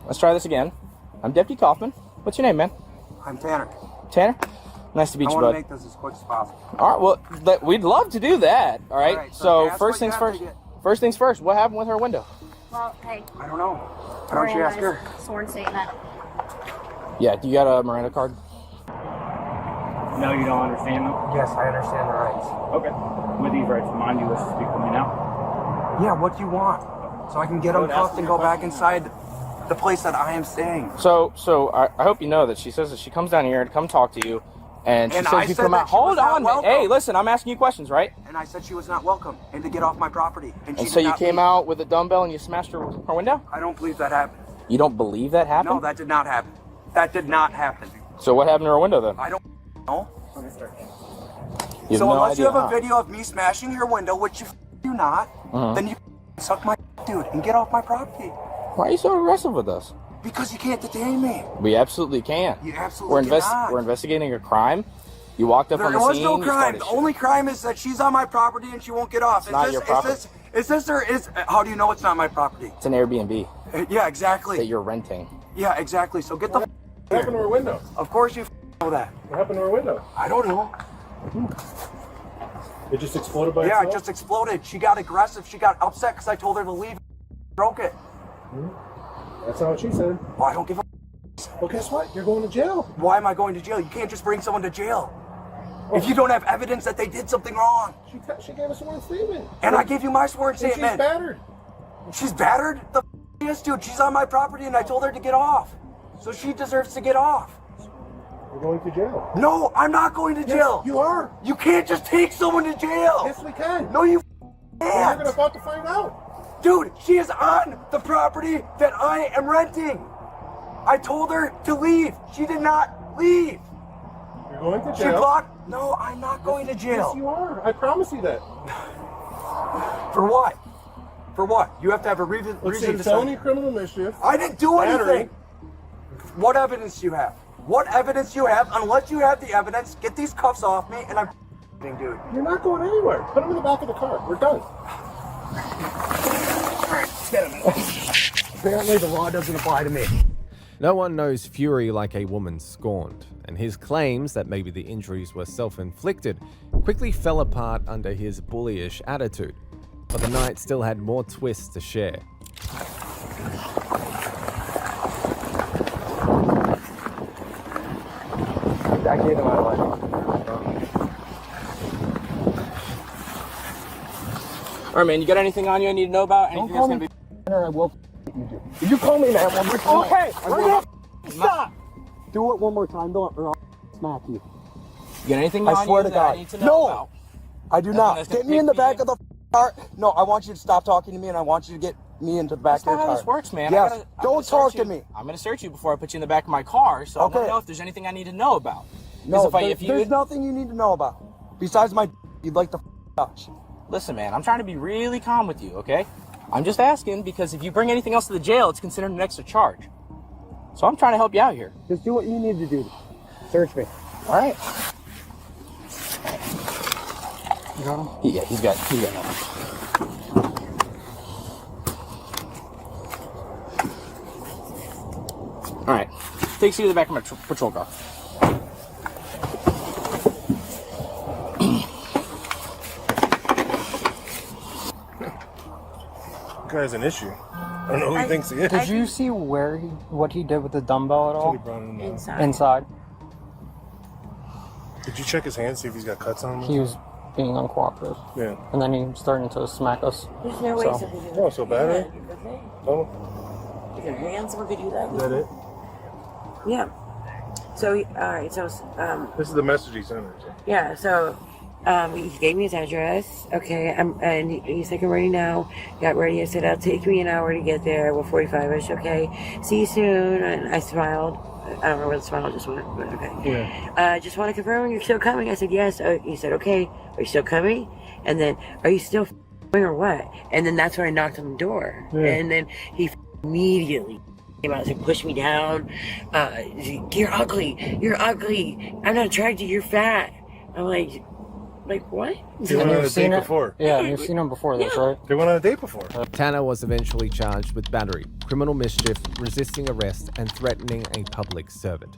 let's try this again. I'm Deputy Kaufman. What's your name, man? I'm Tanner. Tanner. Nice to meet I you, want to bud. make this as quick as possible. All right. Well, we'd love to do that. All right. All right, so So ask first what you things have first. to get. First things first. What happened with her window? Well, hey. I don't know. Why don't you ask her? Sworn statement. Yeah. Do you got a Miranda card? No, you don't understand them? Yes, I understand the rights. Okay. With these rights in mind, you wish to speak with me now? Yeah, what do you want? So I can get Well, uncuffed that's and your go back inside the place that I am staying. So I hope you know that she says that she comes down here to come talk to you, and she And says I you said come that out. she was Hold not on. welcome. Hey, listen. I'm asking you questions, right? And I said she was not welcome and to get off my property. And she And so did you not came leave. out with a dumbbell and you smashed her window? I don't believe that happened. You don't believe that happened? No, that did not happen. That did not happen. So what happened to her window then? I don't know. You have So no unless you idea have a how. video of me smashing your window, which you do not, Mhm. then you suck my dude and get off my property. Why are you so aggressive with us? Because you can't detain me. We absolutely can. You absolutely cannot. We're investigating a crime. You walked up There on the was scene. no you crime. started The shooting. only crime is that she's on my property and she won't get off. It's not your property. Is this or is? How do you know it's not my property? It's an Airbnb Yeah, exactly. that you're renting. Yeah, exactly. So get the. What happened to her window? Of course you know that. What happened to her window? I don't know. It just exploded by Yeah, itself? it just exploded. She got aggressive. She got upset because I told her to leave. Broke it. That's not what she said. Well, I don't give a. Well, guess what? You're going to jail. Why am I going to jail? You can't just bring someone to jail. If you don't have evidence that they did something wrong. She gave us a sworn statement. And I gave you my sworn And statement. she's battered. She's battered? The is, dude. She's on my property and I told her to get off. So she deserves to get off. We're going to jail. No, I'm not going to jail. You are. You can't just take someone to jail. Yes, we can. No, you Well, can't. you're about to find out. Dude, she is on the property that I am renting. I told her to leave. She did not leave. You're going to She jail. blocked. No, I'm not going to jail. Yes, you are. I promise you that. For what? For what? You have to have a reason Let's to see, say. felony criminal mischief. I didn't do Battery. anything. What evidence do you have? What evidence you have? Unless you have the evidence, get these cuffs off me and I'm dude. You're not going anywhere. Put them in the back of the car. We're done. Apparently the law doesn't apply to me. No one knows fury like a woman scorned, and his claims that maybe the injuries were self-inflicted quickly fell apart under his bullyish attitude. But the night still had more twists to share. kid in my life. All right, man. You got anything on you I need to know about? Anything that's gonna be? Or I will you do. If you call me man one more time. Okay, we're gonna stop. Do it one more time, don't, or I'll smack you. You got anything I on swear you to that I God. need to know No, about? I do Nothing not. that's gonna Get me in the pick back of the car. No, I want you to stop talking to me, and I want you to get me into the back That's of the not car. how this works, man. Yes. I'm Don't gonna talk search to you. me. I'm gonna search you before I put you in the back of my car, so I Okay. want to know if there's anything I need to know about. No, Because there's nothing you need to know about. Besides my you'd like to touch. Listen, man, I'm trying to be really calm with you, okay? I'm just asking because if you bring anything else to the jail, it's considered an extra charge. So I'm trying to help you out here. Just do what you need to do. Search me. All right. You got him? Yeah, he's got nothing. All right, takes you to the back of my patrol car. This guy's an issue. I don't know who he thinks he is. Did you see what he did with the dumbbell at all? He brought him down. Inside. Did you check his hands, see if he's got cuts on him? He was being uncooperative. Yeah. And then he was starting to smack us. There's no way somebody could Oh, so bad, right? Oh. With their hands, someone could do that. Is that it? Yeah. So, alright, so, This is the message he sent her. yeah, so, he gave me his address, okay, and he's like, I'm ready now, got ready, I said, it'll take me an hour to get there, well, 45-ish, okay, see you soon, and I smiled, I don't know where the smile just went, but okay. Yeah. Just want to confirm you're still coming, I said, yes, he said, okay, are you still coming, and then, are you still f***ing or what, and then that's when I knocked on the door, Yeah. and then he immediately came out and pushed me down. You're ugly. I'm not attracted. You're fat. I'm like what? They went on a date before. Yeah, you've seen him before this, right? They went on a date before. Tanner was eventually charged with battery, criminal mischief, resisting arrest, and threatening a public servant.